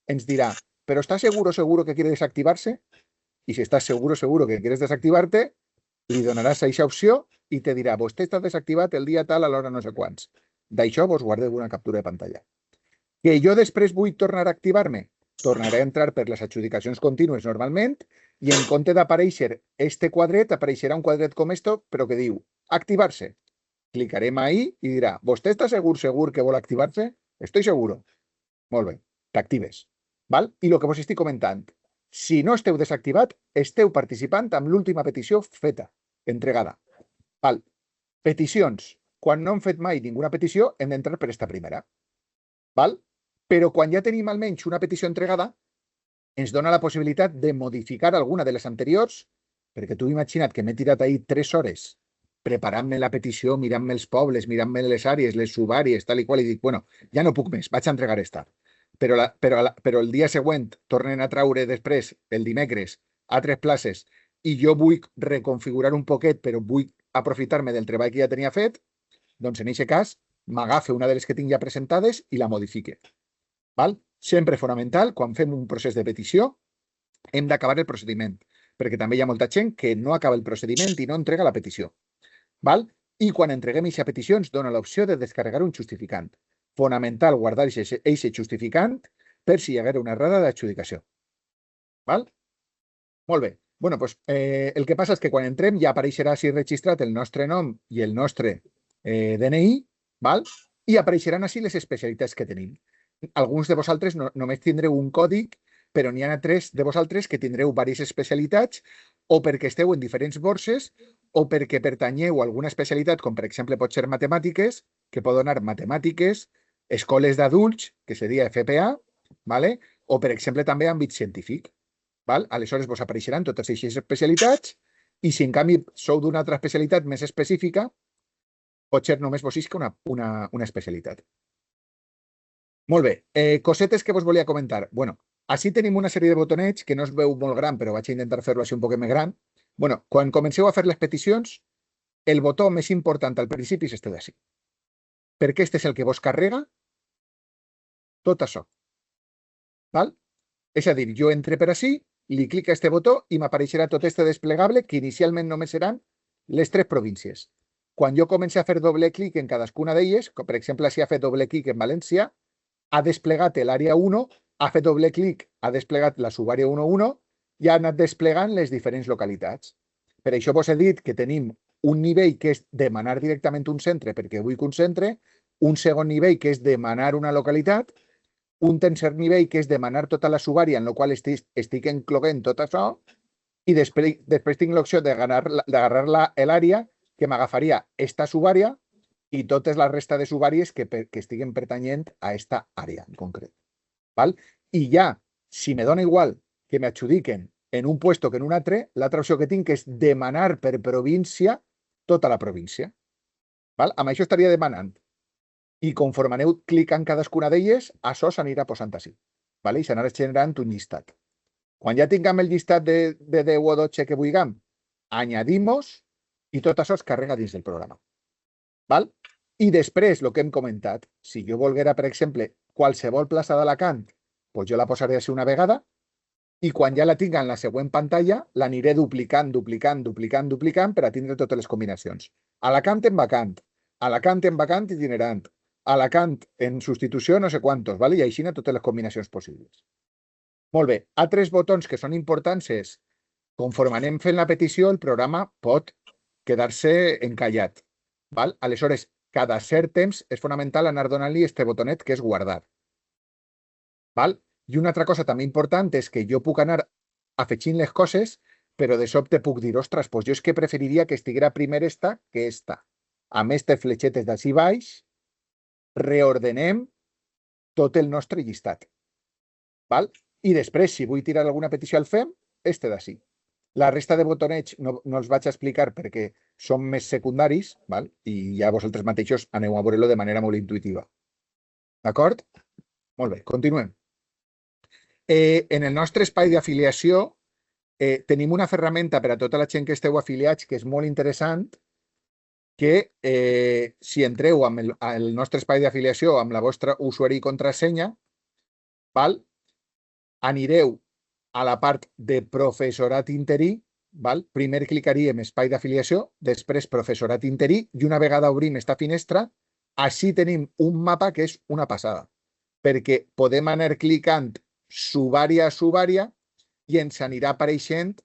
ens dirà, però ¿estás seguro que quiere desactivarse? Y si estás seguro que quieres desactivarte, li donaràs a aquesta opció i te dirà, vostè està desactivat el dia tal a l'hora no sé quants. D'això vos guardeu una captura de pantalla. Que jo després vull tornar a activar-me? Tornaré a entrar per les adjudicacions contínues normalment i en compte d'aparèixer este quadret, apareixerà un quadret com esto, però que diu activar-se. Clicarem ahí i dirà, vostè està segur que vol activar-se? Estoy seguro. Molt bé, t'actives. Val? I el que vos estic comentant, si no esteu desactivat, esteu participant amb l'última petició feta, entregada. Val? Peticions. Quan no hem fet mai ninguna petició, hem d'entrar per esta primera. Val? Però quan ja tenim almenys una petició entregada, ens dona la possibilitat de modificar alguna de les anteriors, perquè tu imagina't que m'he tirat ahir 3 hores preparant-me la petició, mirant-me els pobles, mirant-me les àrees, les subàrees, tal i qual, i dic, bueno, ja no puc més, vaig a entregar esta. Però el dia següent tornen a traure després, el dimecres, altres places, i jo vull reconfigurar un poquet, però vull aprofitar-me del treball que ja tenia fet, doncs en aquest cas m'agafe una de les que tinc ja presentades i la modifique. Val? Sempre fonamental, quan fem un procés de petició, hem d'acabar el procediment, perquè també hi ha molta gent que no acaba el procediment i no entrega la petició. Val? I quan entreguem aquesta petició ens dona l'opció de descarregar un justificant. Fonamental guardar aquest justificant per si hi haguera una errada d'adjudicació. Val? Molt bé. Bueno, doncs el que passa és que quan entrem ja apareixerà així registrat el nostre nom i el nostre DNI, val? I apareixeran així les especialitats que tenim. Alguns de vosaltres només tindreu un còdic, però n'hi ha altres de vosaltres que tindreu diverses especialitats o perquè esteu en diferents borses o perquè pertanyeu a alguna especialitat, com per exemple pot ser matemàtiques, que pot donar matemàtiques, escoles d'adults, que seria FPA, ¿vale? O per exemple també àmbit científic. Val? Aleshores vos apareixeran totes aquestes especialitats i si en canvi sou d'una altra especialitat més específica, pot ser només vos isca una especialitat. Molt bé, cosetes que vos volia comentar. Bueno, així tenim una sèrie de botonets que no es veu molt gran, però vaig a intentar fer-lo així un poc més gran. Bueno, quan comenceu a fer les peticions, el botó més important al principi és este d'ací. Perquè este és el que vos carrega tot això. Val? És a dir, jo entre per ací, li clic a este botó i m'apareixerà tot este desplegable que inicialment només seran les 3 províncies. Quan jo comenci a fer doble clic en cadascuna d'elles, com per exemple si ha fet doble clic en València, ha desplegat l'àrea 1, ha fet doble clic, ha desplegat la subàrea 1.1 i ha anat desplegant les diferents localitats. Per això vos he dit que tenim un nivell que és demanar directament un centre perquè vull que un centre, un segon nivell que és demanar una localitat, un tercer nivell que és demanar tota la subàrea en la qual estic incloent tot això i després tinc l'opció d'agarrar l'àrea que m'agafaria esta subàrea i totes la resta de subàries que estiguen pertanyent a esta àrea en concret. Val? I ja, si me dona igual que m'adjudiquen en un puesto que en un altre, l'altra opció que tinc és demanar per província tota la província. Val? Amb això estaria demanant. I conforme aneu clicant cadascuna d'elles, això s'anirà posant així. Val? I s'anirà generant un llistat. Quan ja tinguem el llistat de 10 o 12 que vulguem, añadimos i tot això es carrega dins del programa. Val? I després, el que hem comentat, si jo volguera, per exemple, qualsevol plaça d'Alacant, doncs jo la posaré així una vegada i quan ja la tinc en la següent pantalla, l'aniré duplicant per a tindre totes les combinacions. Alacant en vacant itinerant, Alacant en substitució no sé quantos, ¿vale? I així totes les combinacions possibles. Molt bé, altres botons que són importants és, conforme anem fent la petició, el programa pot quedar-se encallat. Val? Aleshores, cada cert temps és fonamental anar donant-li este botonet que és guardar. Val? I una altra cosa també important és que jo puc anar afegint les coses, però de sobte puc dir, ostres, doncs jo és que preferiria que estiguera primer esta que esta. Amb aquestes fletxetes d'ací baix, reordenem tot el nostre llistat. Val? I després, si vull tirar alguna petició al fem, este d'ací. La resta de botonets no els vaig a explicar perquè són més secundaris, val? I ja vosaltres mateixos aneu a veure-lo de manera molt intuïtiva. D'acord? Molt bé, continuem. En el nostre espai d'afiliació tenim una ferramenta per a tota la gent que esteu afiliats que és molt interessant, que si entreu amb el nostre espai d'afiliació amb la vostra usuari i contrasenya, val? Anireu a la part de professorat interí, val? Primer clicaríem espai d'afiliació, després professorat interí i una vegada obrim esta finestra, així tenim un mapa que és una passada, perquè podem anar clicant subària a subària i ens anirà apareixent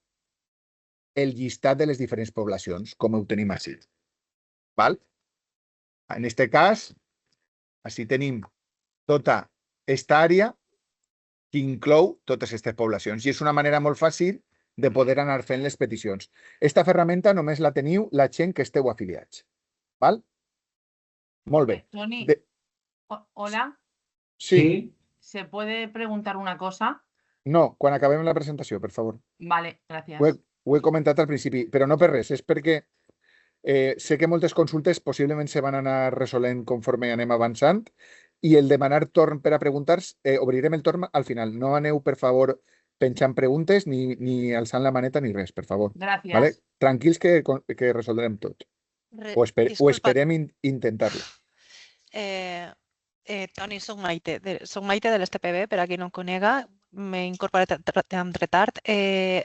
el llistat de les diferents poblacions, com ho tenim així. Val? En aquest cas, així tenim tota aquesta àrea que inclou totes aquestes poblacions i és una manera molt fàcil de poder anar fent les peticions. Esta ferramenta només la teniu la gent que esteu afiliats. Val? Molt bé. Toni, hola. Sí. ¿Se puede preguntar una cosa? No, quan acabem la presentació, per favor. Vale, gracias. Ho he comentat al principi, però no per res, és perquè sé que moltes consultes possiblement se van anar resolent conforme anem avançant i el demanar torn per a preguntar, obrirem el torn al final. No aneu, per favor, penjant preguntes ni alçant la maneta ni res, per favor. Gracias. ¿Vale? Tranquils que resoldrem tot. O esperem intentar-lo. Toni, soc Maite de l'STPB, per a qui no em conega. m'he incorporat amb retard.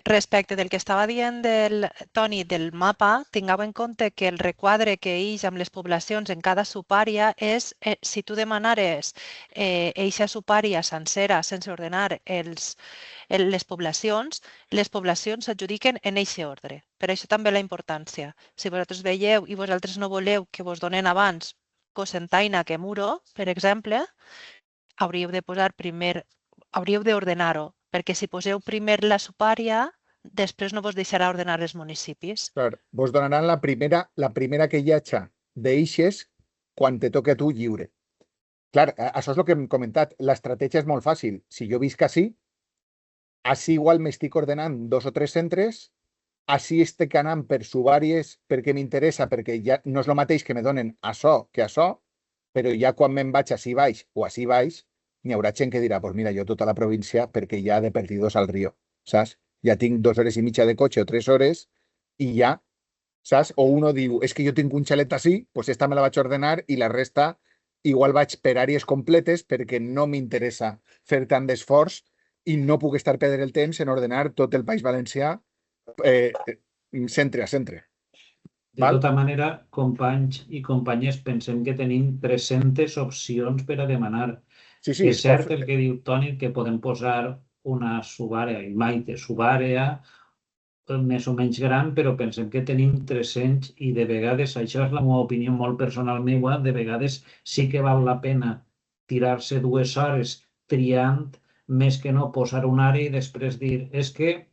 Respecte del que estava dient del Toni del mapa, tingueu en compte que el requadre que ix amb les poblacions en cada subàrea és, si tu demanares eixa subàrea sencera sense ordenar les poblacions s'adjudiquen en eixe ordre. Per això també la importància. Si vosaltres veieu i vosaltres no voleu que vos donen abans Cocentaina que Muro, per exemple, hauríeu de posar primer, hauríeu d'ordenar-ho, perquè si poseu primer la subàrea, després no vos deixarà ordenar els municipis. Clar, vos donaran la primera que hi hagi d'eixes quan te toque a tu lliure. Clar, això és el que hem comentat. L'estratègia és molt fàcil. Si jo visc així igual m'estic ordenant 2 o 3 centres, així estic anant per subàries perquè m'interessa, perquè ja no és el mateix que me donen això que això, però ja quan me'n vaig així baix o així baix, n'hi haurà gent que dirà, pues mira, jo tota la província perquè ja de perdidos al río, saps? Ja tinc 2 hores i mitja de cotxe o 3 hores i ja, saps? O uno diu, és que jo tinc un xalet així, pues esta me la vaig ordenar i la resta igual vaig per àrees completes perquè no m'interessa fer tant d'esforç i no puc estar perdent el temps en ordenar tot el País Valencià centre a centre. De tota manera, companys i companyes, pensem que tenim 300 opcions per a demanar. Sí, És cert el que diu Toni, que podem posar una subàrea, i Maite, subàrea més o menys gran, però pensem que tenim 300 i de vegades, això és la meva opinió molt personal meva, de vegades sí que val la pena tirar-se 2 hores triant més que no posar una àrea i després dir, és que,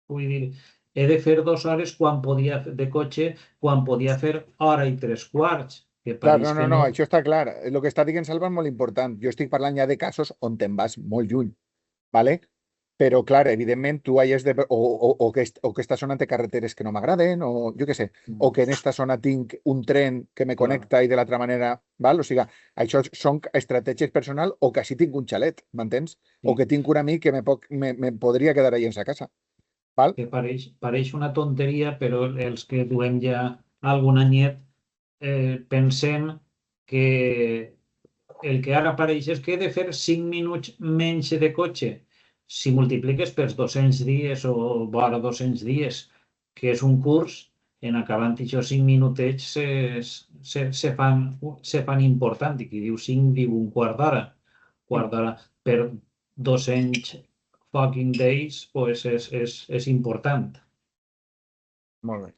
vull dir, he de fer 2 hores de cotxe quan podia fer hora i 3/4. Clar, no, això està clar. El que està dient Salva és molt important. Jo estic parlant ja de casos on te'n vas molt lluny, ¿vale? Però, clar, evidentment, tu hayas de... O que aquesta zona té carreteres que no m'agraden, o jo què sé, o que en esta zona tinc un tren que me connecta i de l'altra manera, val? O sigui, això són estratègies personals o que així tinc un xalet, m'entens? O que tinc un amic que me podria quedar allà en sa casa. Val? Que pareix una tonteria, però els que duem ja algun anyet pensem que el que ara apareix és que he de fer 5 minuts menys de cotxe. Si multipliques per 200 dies o vora 200 dies, que és un curs, en acabant aquests 5 minutets se fan important. I qui diu 5 diu un quart d'hora per 200 fucking days, pues és important. Molt bé.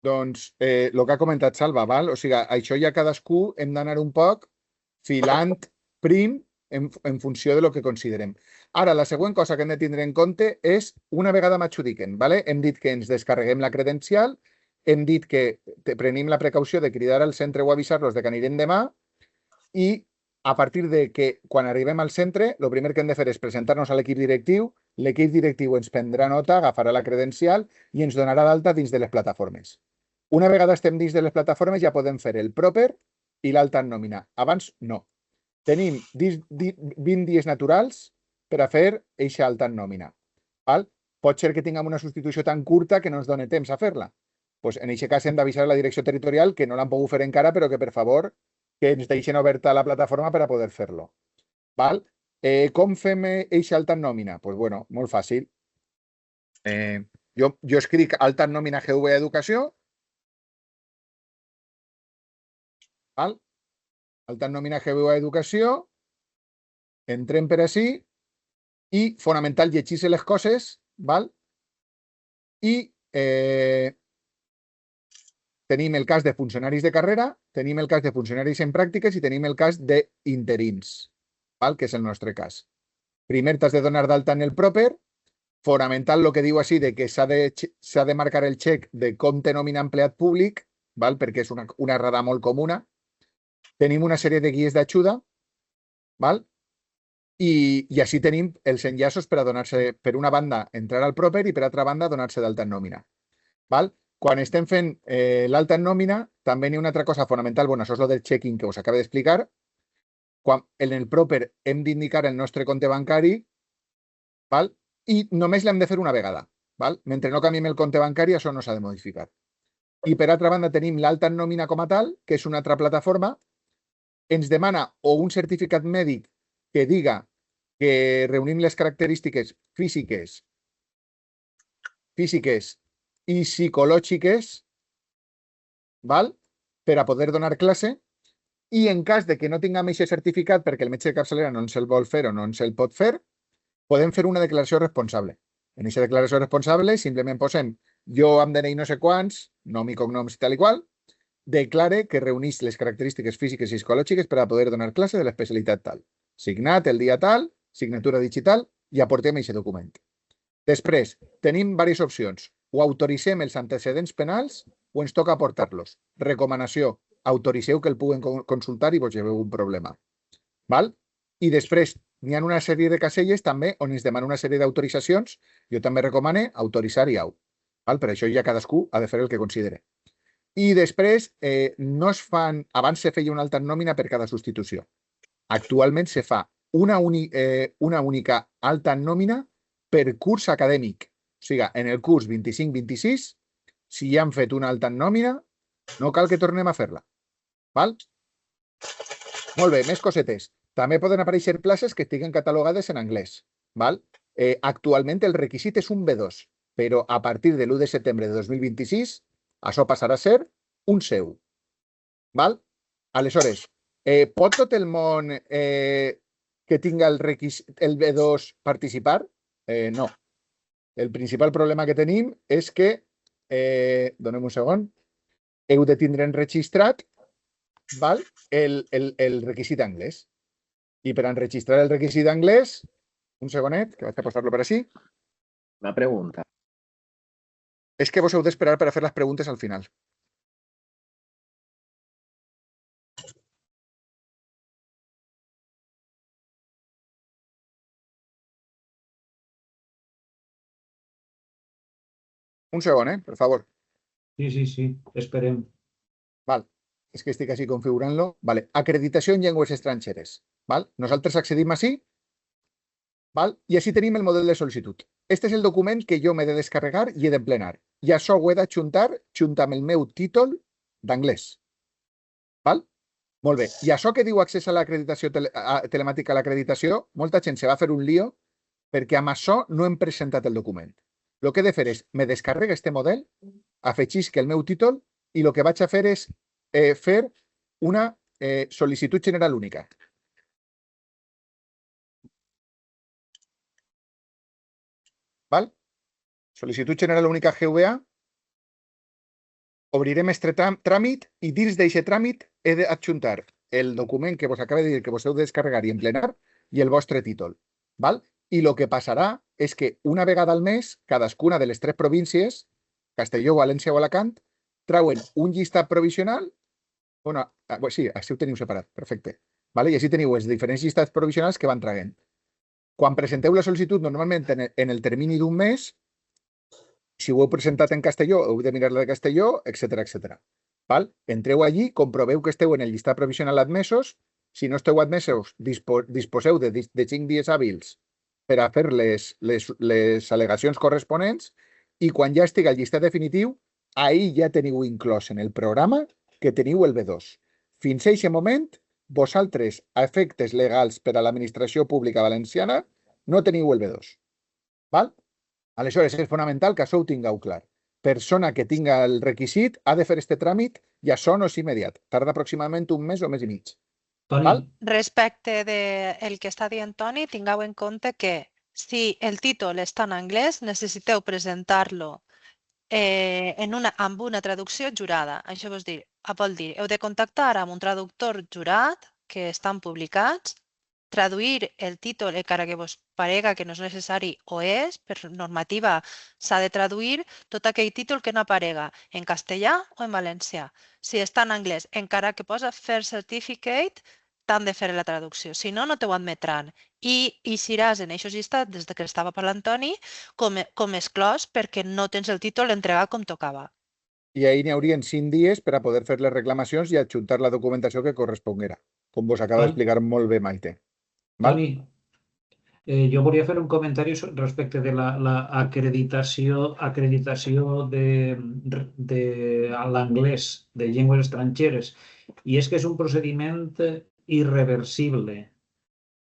Doncs el que ha comentat Salva, val? O sigui, això ja cadascú hem d'anar un poc filant prim en funció de lo que considerem. Ara, la següent cosa que hem de tindre en compte és una vegada m'adjudiquen, ¿vale? Hem dit que ens descarreguem la credencial, hem dit que prenim la precaució de cridar al centre o avisar-los de que anirem demà i a partir de que quan arribem al centre, el primer que hem de fer és presentar-nos a l'equip directiu ens prendrà nota, agafarà la credencial i ens donarà d'alta dins de les plataformes. Una vegada estem dins de les plataformes ja podem fer el proper i l'alta en nòmina. Abans no. Tenim 20 dies naturals per a fer eixa alta en nòmina. Val? Pot ser que tinguem una substitució tan curta que no ens doni temps a fer-la. Pues en aquest cas hem d'avisar a la direcció territorial que no l'han pogut fer encara, però que per favor que ens deixen oberta la plataforma per a poder fer-lo. Val? Com fem eixa alta en nòmina? Pues bueno, molt fàcil. Jo escric alta en nòmina GV Educació. Val? Alta en nòmina GV Educació. Entrem per ací i fonamental llegir-se les coses, val? I tenim el cas de funcionaris de carrera, tenim el cas de funcionaris en pràctiques i tenim el cas d'interins, que és el nostre cas. Primer t'has de donar d'alta en el proper, fonamental el que diu així de que s'ha de marcar el xec de compte nòmina empleat públic, perquè és una errada molt comuna. Tenim una sèrie de guies d'ajuda, i així tenim els enllaços per a donar-se, per una banda, entrar al proper i per altra banda, donar-se d'alta en nòmina. Quan estem fent l'alta en nòmina, també hi ha una altra cosa fonamental, bueno, això és el del check-in que us acabo d'explicar. En el proper hem d'indicar el nostre compte bancari i només l'hem de fer una vegada. Mentre no canviem el compte bancari, això no s'ha de modificar. I per altra banda tenim l'alta en nòmina com a tal, que és una altra plataforma, ens demana o un certificat mèdic que diga que reunim les característiques físiques i psicològiques, val? Per a poder donar classe, i en cas de que no tinguem aquest certificat perquè el metge de capçalera no ens el vol fer o no ens el pot fer, podem fer una declaració responsable. En aquesta declaració responsable simplement posem jo amb DNI no sé quants, nom i cognoms tal i qual, declare que reuneix les característiques físiques i psicològiques per a poder donar classe de l'especialitat tal. Signat el dia tal, signatura digital, i aportem aquest document. Després, tenim diverses opcions. O autoritzem els antecedents penals o ens toca aportar-los. Recomanació, autoritzeu que el puguen consultar i vos lleveu un problema. Val? I després, n'hi ha una sèrie de caselles també on ens demana una sèrie d'autoritzacions. Jo també recomane autoritzar i au. Val? Per això ja cadascú ha de fer el que considere. I després, no es fan, abans se feia una altra nòmina per cada substitució. Actualment se fa una única alta nòmina per curs acadèmic. O sigui, en el curs 25-26, si ja han fet una alta nòmina, no cal que tornem a fer-la. Val? Molt bé, més cosetes. També poden aparèixer places que estiguen catalogades en anglès. Val? Actualment el requisit és un B2, però a partir de l'1 de setembre de 2026 això passarà a ser un C1. Val? Aleshores, pot tot el món que tinga el B2 participar? No. El principal problema que tenim és que, donem un segon, heu de tindre enregistrat, val, el requisit anglès. I per enregistrar el requisit anglès, un segonet, que vaig a posar-lo per així. Una pregunta. És que vos heu d'esperar per a fer les preguntes al final. Un segon, per favor. Sí, esperem. Val. És que estic així configurant-lo. Vale. Acreditació en llengües estrangeres. Val. Nosaltres accedim així. Val. I així tenim el model de sol·licitud. Este és el document que jo m'he de descarregar i he d'emplenar. I això ho he d'ajuntar junt amb el meu títol d'anglès. Val? Molt bé. I això que diu accés a l'acreditació telemàtica a l'acreditació, molta gent se va fer un lío perquè amb això no hem presentat el document. El que he de fer és, me descarrega este model, afegisc el meu títol i el que vaig a fer és fer una sol·licitud general única. Val? Sol·licitud general única GVA. Obrirem este tràmit i dins d'aquest tràmit he d'adjuntar el document que vos acaba de dir que vos heu de descarregar i emplenar i el vostre títol. Val? I el que passarà és que una vegada al mes, cadascuna de les 3 províncies, Castelló, València o Alacant, trauen un llistat provisional. Bueno, sí, així ho teniu separat, perfecte. Vale? I així teniu els diferents llistats provisionals que van traient. Quan presenteu la sol·licitud, normalment en el termini d'un mes, si ho heu presentat en Castelló, heu de mirar la de Castelló, etc. Val? Entreu allí, comproveu que esteu en el llistat provisional admesos. Si no esteu admesos, disposeu de 5 dies hàbils per a fer les al·legacions corresponents i quan ja estigui al llistat definitiu, ahir ja teniu inclòs en el programa que teniu el B2. Fins a aquest moment, vosaltres, a efectes legals per a l'administració pública valenciana, no teniu el B2. Val? Aleshores, és fonamental que això ho tingueu clar. Persona que tinga el requisit ha de fer este tràmit i això no és immediat. Tarda aproximadament un mes o mes i mig. Toni, Respecte del que està dient Toni, tingueu en compte que si el títol està en anglès, necessiteu presentar-lo amb una traducció jurada. Això vol dir, heu de contactar amb un traductor jurat que estan publicats, traduir el títol, encara que vos parega que no és necessari o és, per normativa s'ha de traduir tot aquell títol que no aparega en castellà o en valencià. Si està en anglès, encara que posa Fair Certificate, t'han de fer la traducció, si no, no te ho admetran. I eixiràs en aquests llistats, des que estava parlant Toni, com exclòs perquè no tens el títol entregat com tocava. I ahir n'hi haurien 5 dies per a poder fer les reclamacions i adjuntar la documentació que corresponguera, com vos acaba d'explicar molt bé Maite. Toni, jo volia fer un comentari respecte de l'acreditació de l'anglès de llengües estrangeres. I és que és un procediment irreversible.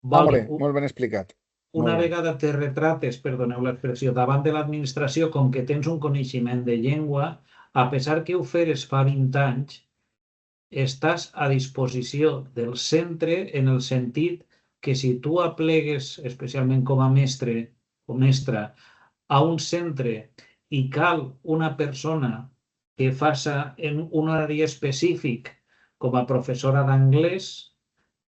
Molt ben explicat. Una vegada te retrates, perdoneu l'expressió, davant de l'administració com que tens un coneixement de llengua, a pesar que ho feres fa 20 anys, estàs a disposició del centre en el sentit que si tu aplegues, especialment com a mestre o mestra, a un centre i cal una persona que faci en un horari específic com a professora d'anglès,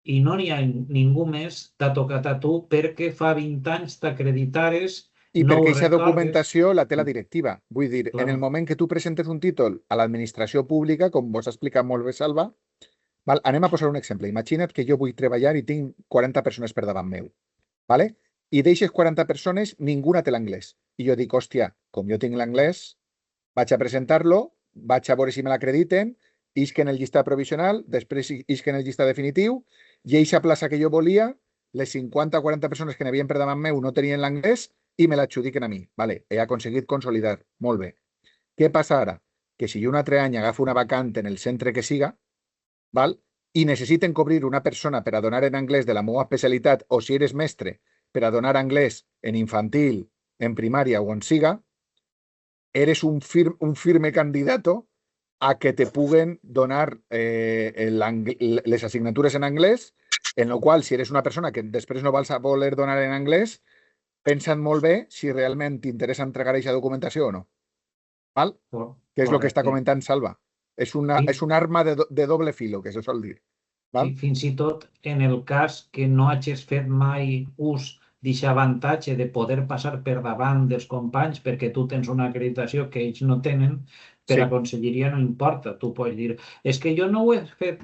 i no n'hi ha ningú més, t'ha tocat a tu perquè fa 20 anys t'acreditares, I no perquè ho aquesta recordes. documentació la té la directiva. Vull dir, Clar. en el moment que tu presentes un títol a l'administració pública, com vos ha explicat molt bé Salva, val? Anem a posar un exemple. Imagina't que jo vull treballar i tinc 40 persones per davant meu. Vale? I d'eixes 40 persones, ninguna té l'anglès. I jo dic, hòstia, com jo tinc l'anglès, vaig a presentar-lo, vaig a veure si me l'acrediten, isc en el llistat provisional, després isc en el llistat definitiu, i eixa plaça que jo volia, les 50 o 40 persones que n'havien per davant meu no tenien l'anglès i me l'adjudiquen a mi. Vale, he aconseguit consolidar. Molt bé. Què passa ara? Que si jo un altre any agafo una vacant en el centre que siga, val? I necessiten cobrir una persona per a donar en anglès de la meva especialitat, o si eres mestre, per a donar anglès en infantil, en primària o on siga, eres un firme candidato a que te puguen donar les assignatures en anglès, en el qual, si eres una persona que després no vas a voler donar en anglès, pensa't molt bé si realment t'interessa entregar aquesta documentació o no. Val? Que és el que està comentant Salva. És un arma de doble filo, que se sol dir. Val? I fins i tot en el cas que no hagis fet mai ús d'aquest avantatge de poder passar per davant dels companys perquè tu tens una acreditació que ells no tenen, per la conselleria no importa. Tu pots dir, és que jo no ho he fet,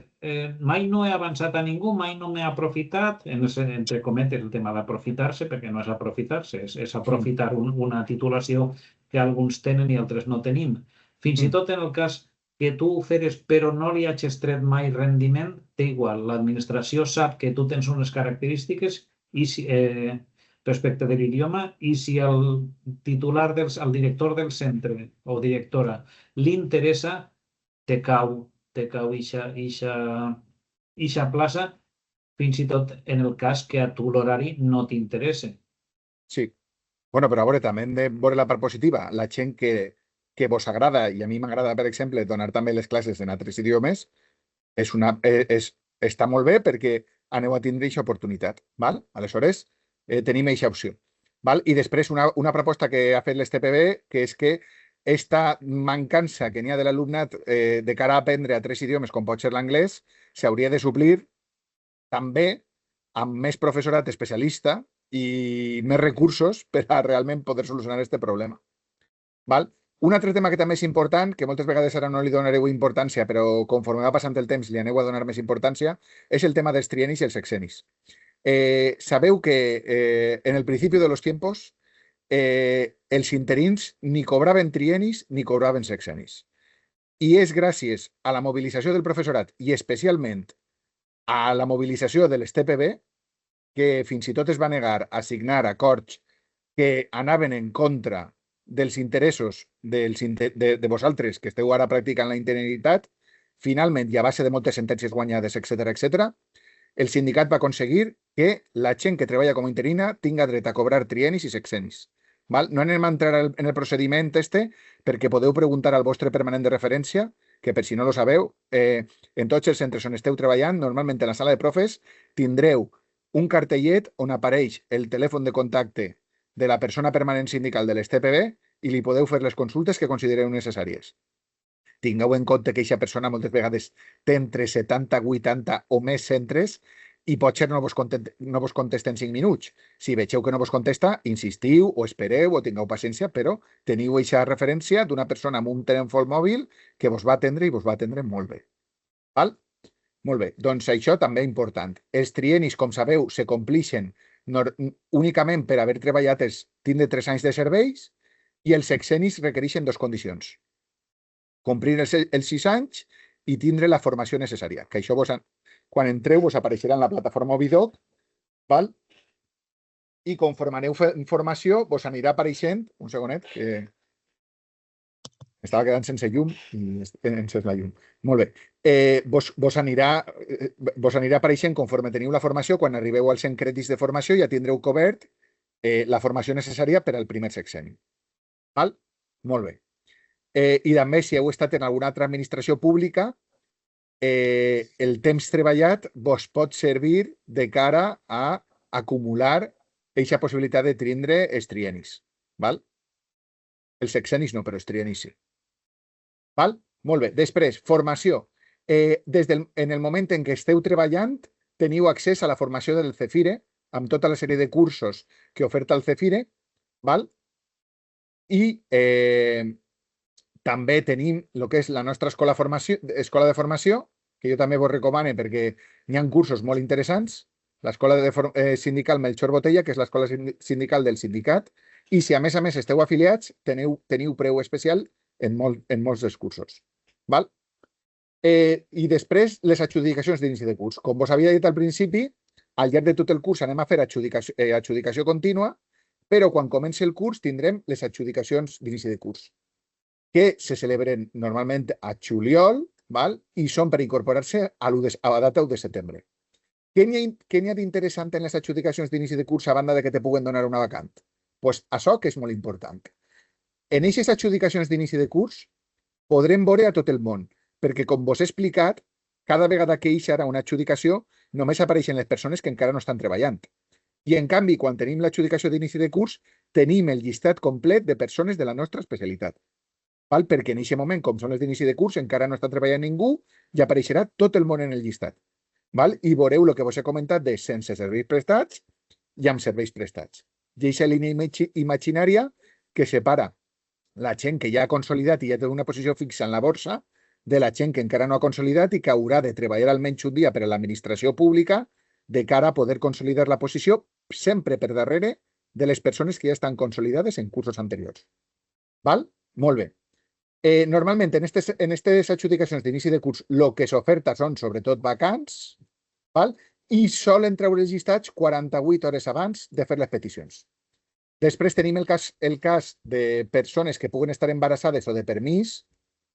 mai no he avançat a ningú, mai no m'he aprofitat, entre cometes el tema d'aprofitar-se, perquè no és aprofitar-se, és aprofitar una titulació que alguns tenen i altres no tenim. Fins i tot en el cas que tu ho feres però no li hagis tret mai rendiment, té igual, l'administració sap que tu tens unes característiques i respecte de l'idioma, i si el titular, el director del centre o directora li interessa, te cau ixa plaça, fins i tot en el cas que a tu l'horari no t'interessa. Sí. Bueno, però a veure, també hem de veure la part positiva. La gent que vos agrada, i a mi m'agrada, per exemple, donar també les classes en altres idiomes, està molt bé perquè aneu a tindre aquesta oportunitat. Val? Aleshores, tenim aquesta opció. Val? I després una proposta que ha fet l'STPB, que és que esta mancança que n'hi ha de l'alumnat de cara a aprendre a 3 idiomes, com pot ser l'anglès, s'hauria de suplir també amb més professorat especialista i més recursos per a realment poder solucionar aquest problema. Val? Un altre tema que també és important, que moltes vegades ara no li donareu importància, però conforme va passant el temps li aneu a donar més importància, és el tema dels trienis i els sexenis. Sabeu que en el principi de los tiempos els interins ni cobraven trienis ni cobraven sexenis. I és gràcies a la mobilització del professorat i especialment a la mobilització de l'STPB que fins i tot es va negar a signar acords que anaven en contra dels interessos de vosaltres que esteu ara practicant la interinitat. Finalment, i a base de moltes sentències guanyades, etc., el sindicat va aconseguir que la gent que treballa com a interina tinga dret a cobrar trienis i sexenis. Val? No anem a entrar en el procediment perquè podeu preguntar al vostre permanent de referència, que per si no lo sabeu, en tots els centres on esteu treballant, normalment en la sala de profes, tindreu un cartellet on apareix el telèfon de contacte de la persona permanent sindical de l'STPB i li podeu fer les consultes que considereu necessàries. Tingueu en compte que aquesta persona moltes vegades té entre 70, 80 o més centres i potser no vos contesta en 5 minuts. Si vegeu que no vos contesta, insistiu o espereu o tingueu paciència, però teniu aquesta referència d'una persona amb un telèfon mòbil que vos va atendre i vos va atendre molt bé. Val? Molt bé, doncs això també és important. Els trienis, com sabeu, se complixen únicament per haver treballat tindre 3 anys de serveis i els sexenis requereixen 2 condicions. Complir els 6 anys i tindre la formació necessària, que això quan entreu vos apareixerà en la plataforma Ovidoc, val? I conforme aneu fent formació vos anirà apareixent, un segonet, que Estava quedant sense llum i encès la llum. Molt bé. Vos anirà apareixent conforme teniu la formació. Quan arribeu als 100 crèdits de formació ja tindreu cobert la formació necessària per al primer sexenni. Val? Molt bé. I també, si heu estat en alguna altra administració pública, el temps treballat vos pot servir de cara a acumular aquesta possibilitat de tindre els triennis. Val? Els sexennis no, però els triennis sí. Val? Molt bé. Després, formació. En el moment en què esteu treballant, teniu accés a la formació del Cefire, amb tota la sèrie de cursos que oferta el Cefire, val? I també tenim el que és la nostra escola de formació, que jo també vos recomano perquè n'hi ha cursos molt interessants, l'escola sindical Melchor Botella, que és l'escola sindical del sindicat, i si a més esteu afiliats, teniu preu especial en molts dels cursos. Val? I després, les adjudicacions d'inici de curs. Com vos havia dit al principi, al llarg de tot el curs anem a fer adjudicació contínua, però quan comenci el curs tindrem les adjudicacions d'inici de curs, que se celebren normalment a juliol, val? I són per incorporar-se a la data 1 de setembre. Què n'hi ha d'interessant en les adjudicacions d'inici de curs a banda de que te puguen donar una vacant? Doncs això que és molt important. En aquestes adjudicacions d'inici de curs podrem veure a tot el món, perquè com vos he explicat, cada vegada que hi serà una adjudicació només apareixen les persones que encara no estan treballant. I en canvi, quan tenim l'adjudicació d'inici de curs, tenim el llistat complet de persones de la nostra especialitat. Val? Perquè en aquest moment, com són les d'inici de curs, encara no està treballant ningú i apareixerà tot el món en el llistat. Val? I veureu el que vos he comentat de sense serveis prestats i amb serveis prestats. I aquesta línia imaginària que separa la gent que ja ha consolidat i ja té una posició fixa en la borsa de la gent que encara no ha consolidat i que haurà de treballar almenys un dia per a l'administració pública de cara a poder consolidar la posició sempre per darrere de les persones que ja estan consolidades en cursos anteriors. Val? Molt bé. Normalment, en aquestes adjudicacions d'inici de curs, el que s'oferta són sobretot vacants, val? I solen treure els llistats 48 hores abans de fer les peticions. Després tenim el cas de persones que puguen estar embarassades o de permís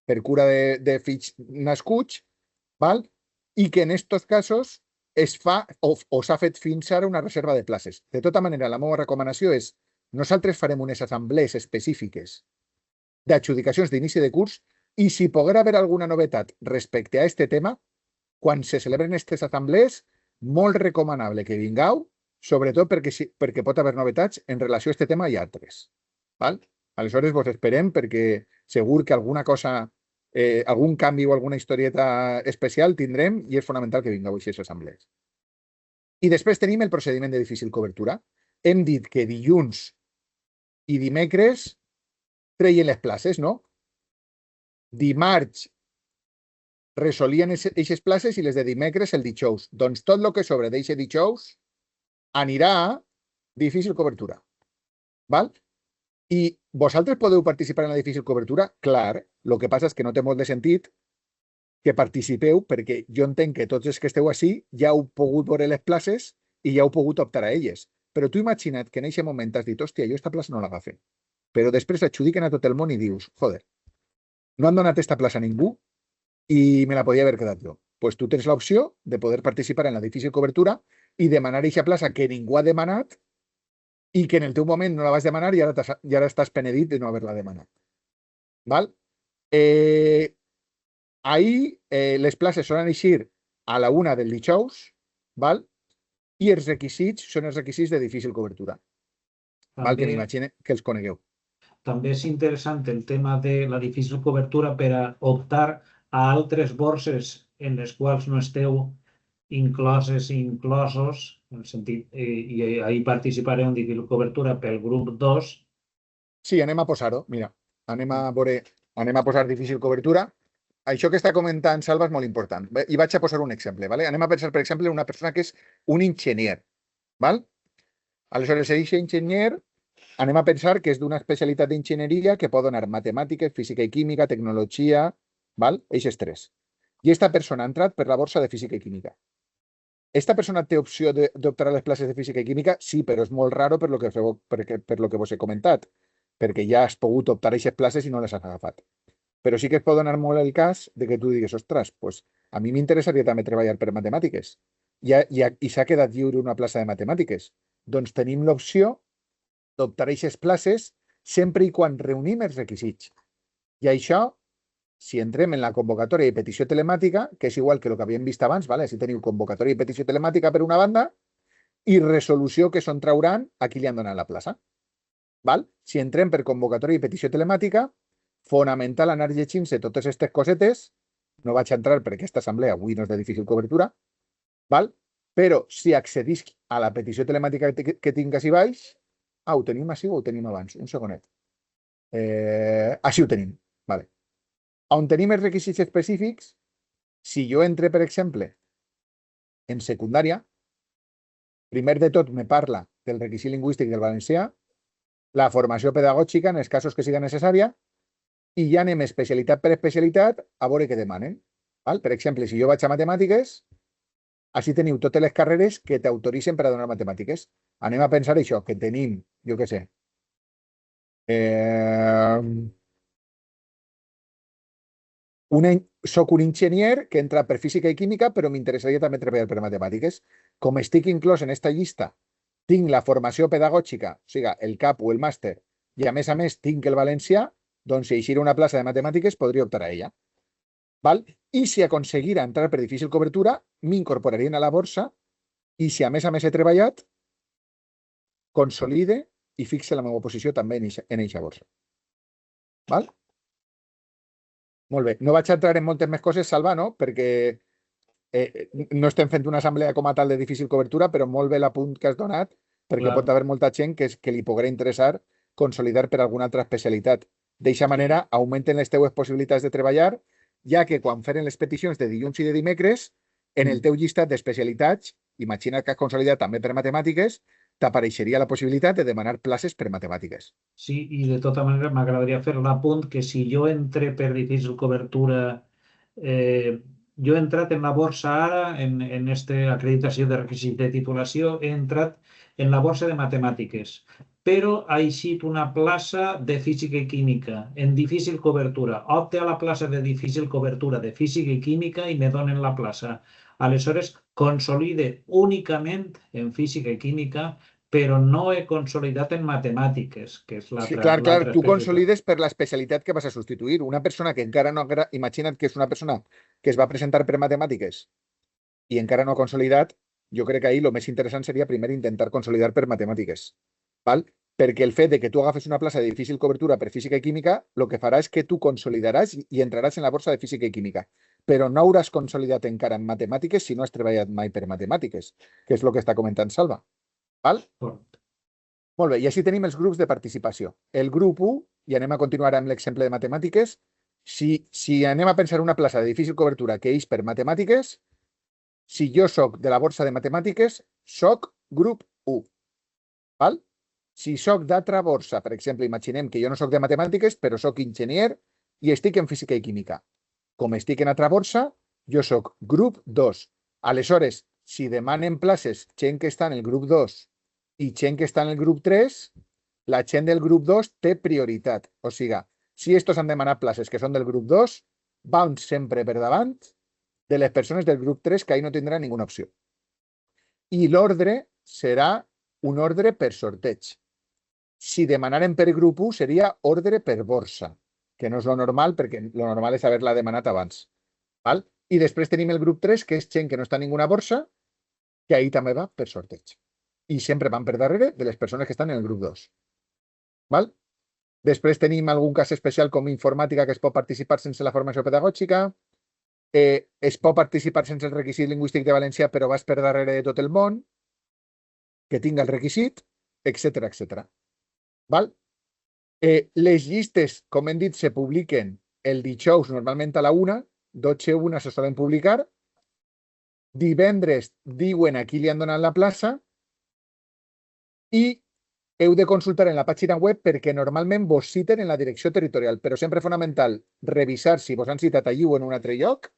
per cura de fills nascuts, val? I que en aquests casos es fa o s'ha fet fins ara una reserva de places. De tota manera, la meva recomanació és nosaltres farem unes assemblees específiques d'adjudicacions d'inici de curs i si poguera haver alguna novetat respecte a aquest tema, quan se celebren aquestes assemblees, molt recomanable que vingueu, sobretot perquè pot haver novetats en relació a aquest tema i altres. Val? Aleshores, vos esperem perquè segur que alguna cosa, algun canvi o alguna historieta especial tindrem i és fonamental que vingueu a aquestes assemblees. I després tenim el procediment de difícil cobertura. Hem dit que dilluns i dimecres treien les places, no? Dimarts resolien aquestes places i les de dimecres el dijous. Doncs tot el que sobre d'aquest dijous anirà a difícil cobertura. Val? I vosaltres podeu participar en la difícil cobertura? Clar, el que passa és que no té molt de sentit que participeu perquè jo entenc que tots els que esteu així ja heu pogut veure les places i ja heu pogut optar a elles. Però tu imagina't que en aquest moment has dit, hòstia, jo aquesta plaça no l'agafé. Però després adjudiquen a tot el món i dius, joder, no han donat aquesta plaça a ningú i me la podia haver quedat jo. Doncs tu tens l'opció de poder participar en la difícil cobertura i demanar aquesta plaça que ningú ha demanat i que en el teu moment no la vas demanar i ara estàs penedit de no haver-la demanat. Val? Ahir les places solen eixir a la 1 del dijous, val? I els requisits són els requisits de difícil cobertura. Val? Que m'imagine que els conegueu. També és interessant el tema de la difícil cobertura per a optar a altres borses en les quals no esteu incloses i inclosos, en el sentit, i ahir participareu en difícil cobertura pel grup 2. Sí, anem a posar-ho. Mira, anem a posar difícil cobertura. Això que està comentant Salva és molt important. I vaig a posar un exemple. ¿Vale? Anem a pensar, per exemple, en una persona que és un enginyer. ¿Val? Aleshores, aquest enginyer, anem a pensar que és d'una especialitat d'enginyeria que pot donar matemàtiques, física i química, tecnologia, ¿val? Eixes tres. I aquesta persona ha entrat per la borsa de física i química. Esta persona té opció d'optar a les places de física i química? Sí, però és molt raro per lo que vos he comentat, perquè ja has pogut optar a aquestes places i no les has agafat. Però sí que es pot donar molt el cas de que tu digues, ostres, pues, a mi m'interessaria també treballar per matemàtiques i s'ha quedat lliure una plaça de matemàtiques. Doncs tenim l'opció d'optar a aquestes places sempre i quan reunim els requisits. I això, si entrem en la convocatòria i petició telemàtica, que és igual que el que havíem vist abans, vale? Si teniu convocatòria i petició telemàtica per una banda i resolució que són trauran a qui li han donat la plaça. Val? Si entrem per convocatòria i petició telemàtica, fonamental anar llegint-se totes aquestes cosetes. No vaig entrar per aquesta assemblea, avui no és de difícil cobertura, val? Però si accedisc a la petició telemàtica que tinc així baix, ho tenim així o ho tenim abans? Un segonet. Així ho tenim. Vale. On tenim els requisits específics, si jo entre, per exemple, en secundària, primer de tot me parla del requisit lingüístic del valencià, la formació pedagògica en els casos que siga necessària, i ja anem especialitat per especialitat a veure què demanen. Val? Per exemple, si jo vaig a matemàtiques, així teniu totes les carreres que t'autoritzen per a donar matemàtiques. Anem a pensar això, que tenim, jo què sé, soc un enginyer que entra per física i química, però m'interessaria també treballar per matemàtiques. Com estic inclòs en aquesta llista, tinc la formació pedagògica, o sigui, el CAP o el màster, i a més tinc el valencià, doncs si eixir una plaça de matemàtiques podria optar a ella. Val? I si aconseguira entrar per difícil cobertura, m'incorporarien a la borsa i si a més he treballat, consolide i fixe la meva posició també en aquesta borsa. Val? Molt bé. No vaig entrar en moltes més coses, Salva, no? Perquè no estem fent una assemblea com a tal de difícil cobertura, però molt bé l'apunt que has donat, perquè pot haver molta gent que li podrà interessar consolidar per alguna altra especialitat. D'eixa manera, augmenten les teues possibilitats de treballar, ja que quan feren les peticions de dilluns i de dimecres, en el teu llistat d'especialitats, imagina't que has consolidat també per matemàtiques, t'apareixeria la possibilitat de demanar places per matemàtiques. Sí, i de tota manera m'agradaria fer l'apunt que si jo entre per difícil cobertura, jo he entrat en la borsa ara, en aquesta acreditació de requisit de titulació, he entrat en la borsa de matemàtiques, però ha eixit una plaça de física i química en difícil cobertura. Opte a la plaça de difícil cobertura de física i química i me donen la plaça. Aleshores, consolide únicament en física i química, però no he consolidat en matemàtiques, que és l'altra. Sí, clar, tu consolides per l'especialitat que vas a substituir. Una persona que encara no... Imagina't que és una persona que es va presentar per matemàtiques i encara no ha consolidat, jo crec que ahir el més interessant seria primer intentar consolidar per matemàtiques. Val? Perquè el fet de que tu agafes una plaça de difícil cobertura per física i química, el que farà és que tu consolidaràs i entraràs en la borsa de física i química. Però no hauràs consolidat encara en matemàtiques si no has treballat mai per matemàtiques, que és el que està comentant Salva. Val? Molt bé, i així tenim els grups de participació. El grup 1, i anem a continuar amb l'exemple de matemàtiques, si anem a pensar una plaça de difícil cobertura que és per matemàtiques, si jo soc de la borsa de matemàtiques, soc grup 1. Val? Si soc d'altra borsa, per exemple, imaginem que jo no soc de matemàtiques, però soc enginyer i estic en física i química. Com estic en altra borsa, jo soc grup 2. Aleshores, si demanen places gent que està en el grup 2 i gent que està en el grup 3, la gent del grup 2 té prioritat. O sigui, si estos han demanat places que són del grup 2, van sempre per davant de les persones del grup 3 que ahí no tindran ninguna opció. I l'ordre serà un ordre per sorteig. Si demanaren per grup 1 seria ordre per borsa, que no és lo normal perquè lo normal és haver-la demanat abans. Val? I després tenim el grup 3, que és gent que no està en ninguna borsa, que ahí també va per sorteig. I sempre van per darrere de les persones que estan en el grup 2. Val? Després tenim algun cas especial com informàtica que es pot participar sense la formació pedagògica, es pot participar sense el requisit lingüístic de valencià però vas per darrere de tot el món, que tinga el requisit, etc etc. Val? Les llistes, com hem dit, se publiquen el dijous normalment a la 1, 12:01 se solen publicar, divendres diuen a qui li han donat la plaça i heu de consultar en la pàgina web perquè normalment vos citen en la direcció territorial, però sempre és fonamental revisar si vos han citat allí o en un altre lloc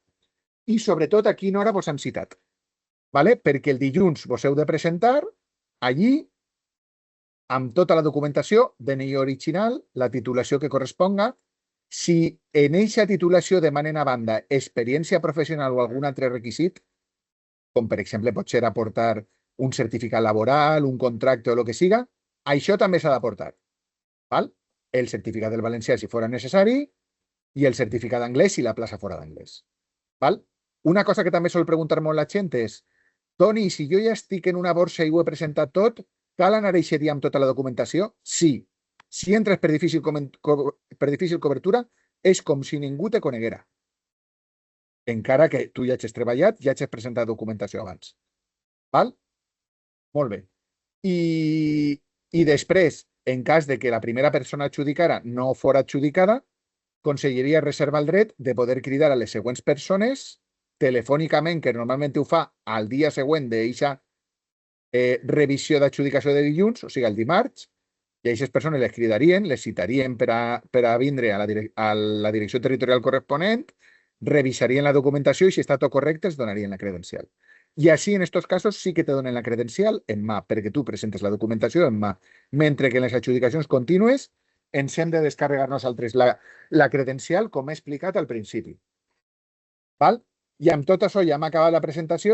i sobretot a quina hora vos han citat. Vale? Perquè el dilluns vos heu de presentar allí amb tota la documentació, DNI original, la titulació que corresponga Si en eixa titulació demanen a banda experiència professional o algun altre requisit, com per exemple pot ser aportar un certificat laboral, un contracte o el que siga, això també s'ha d'aportar. Val? El certificat del valencià si fora necessari i el certificat d'anglès si la plaça fora d'anglès. Val? Una cosa que també sol preguntar molt la gent és: Toni, si jo ja estic en una borsa i ho he presentat tot, cal anar a eixe dia amb tota la documentació? Sí. Si entres per difícil cobertura, és com si ningú te coneguera. Encara que tu ja hagis treballat, ja hagis presentat documentació abans. Val? Molt bé. I després, en cas de que la primera persona adjudicada no fora adjudicada, Conselleria reserva el dret de poder cridar a les següents persones telefònicament, que normalment ho fa al dia següent d'eixa revisió d'adjudicació de dilluns, o sigui, el dimarts, i aquestes persones les cridarien, les citarien per a vindre a la direcció territorial corresponent, revisarien la documentació i si està tot correcte es donarien la credencial. I així, en aquests casos, sí que te donen la credencial en mà, perquè tu presentes la documentació en mà. Mentre que en les adjudicacions contínues ens hem de descarregar nosaltres la credencial, com he explicat al principi. Val? I amb tot això ja hem acabat la presentació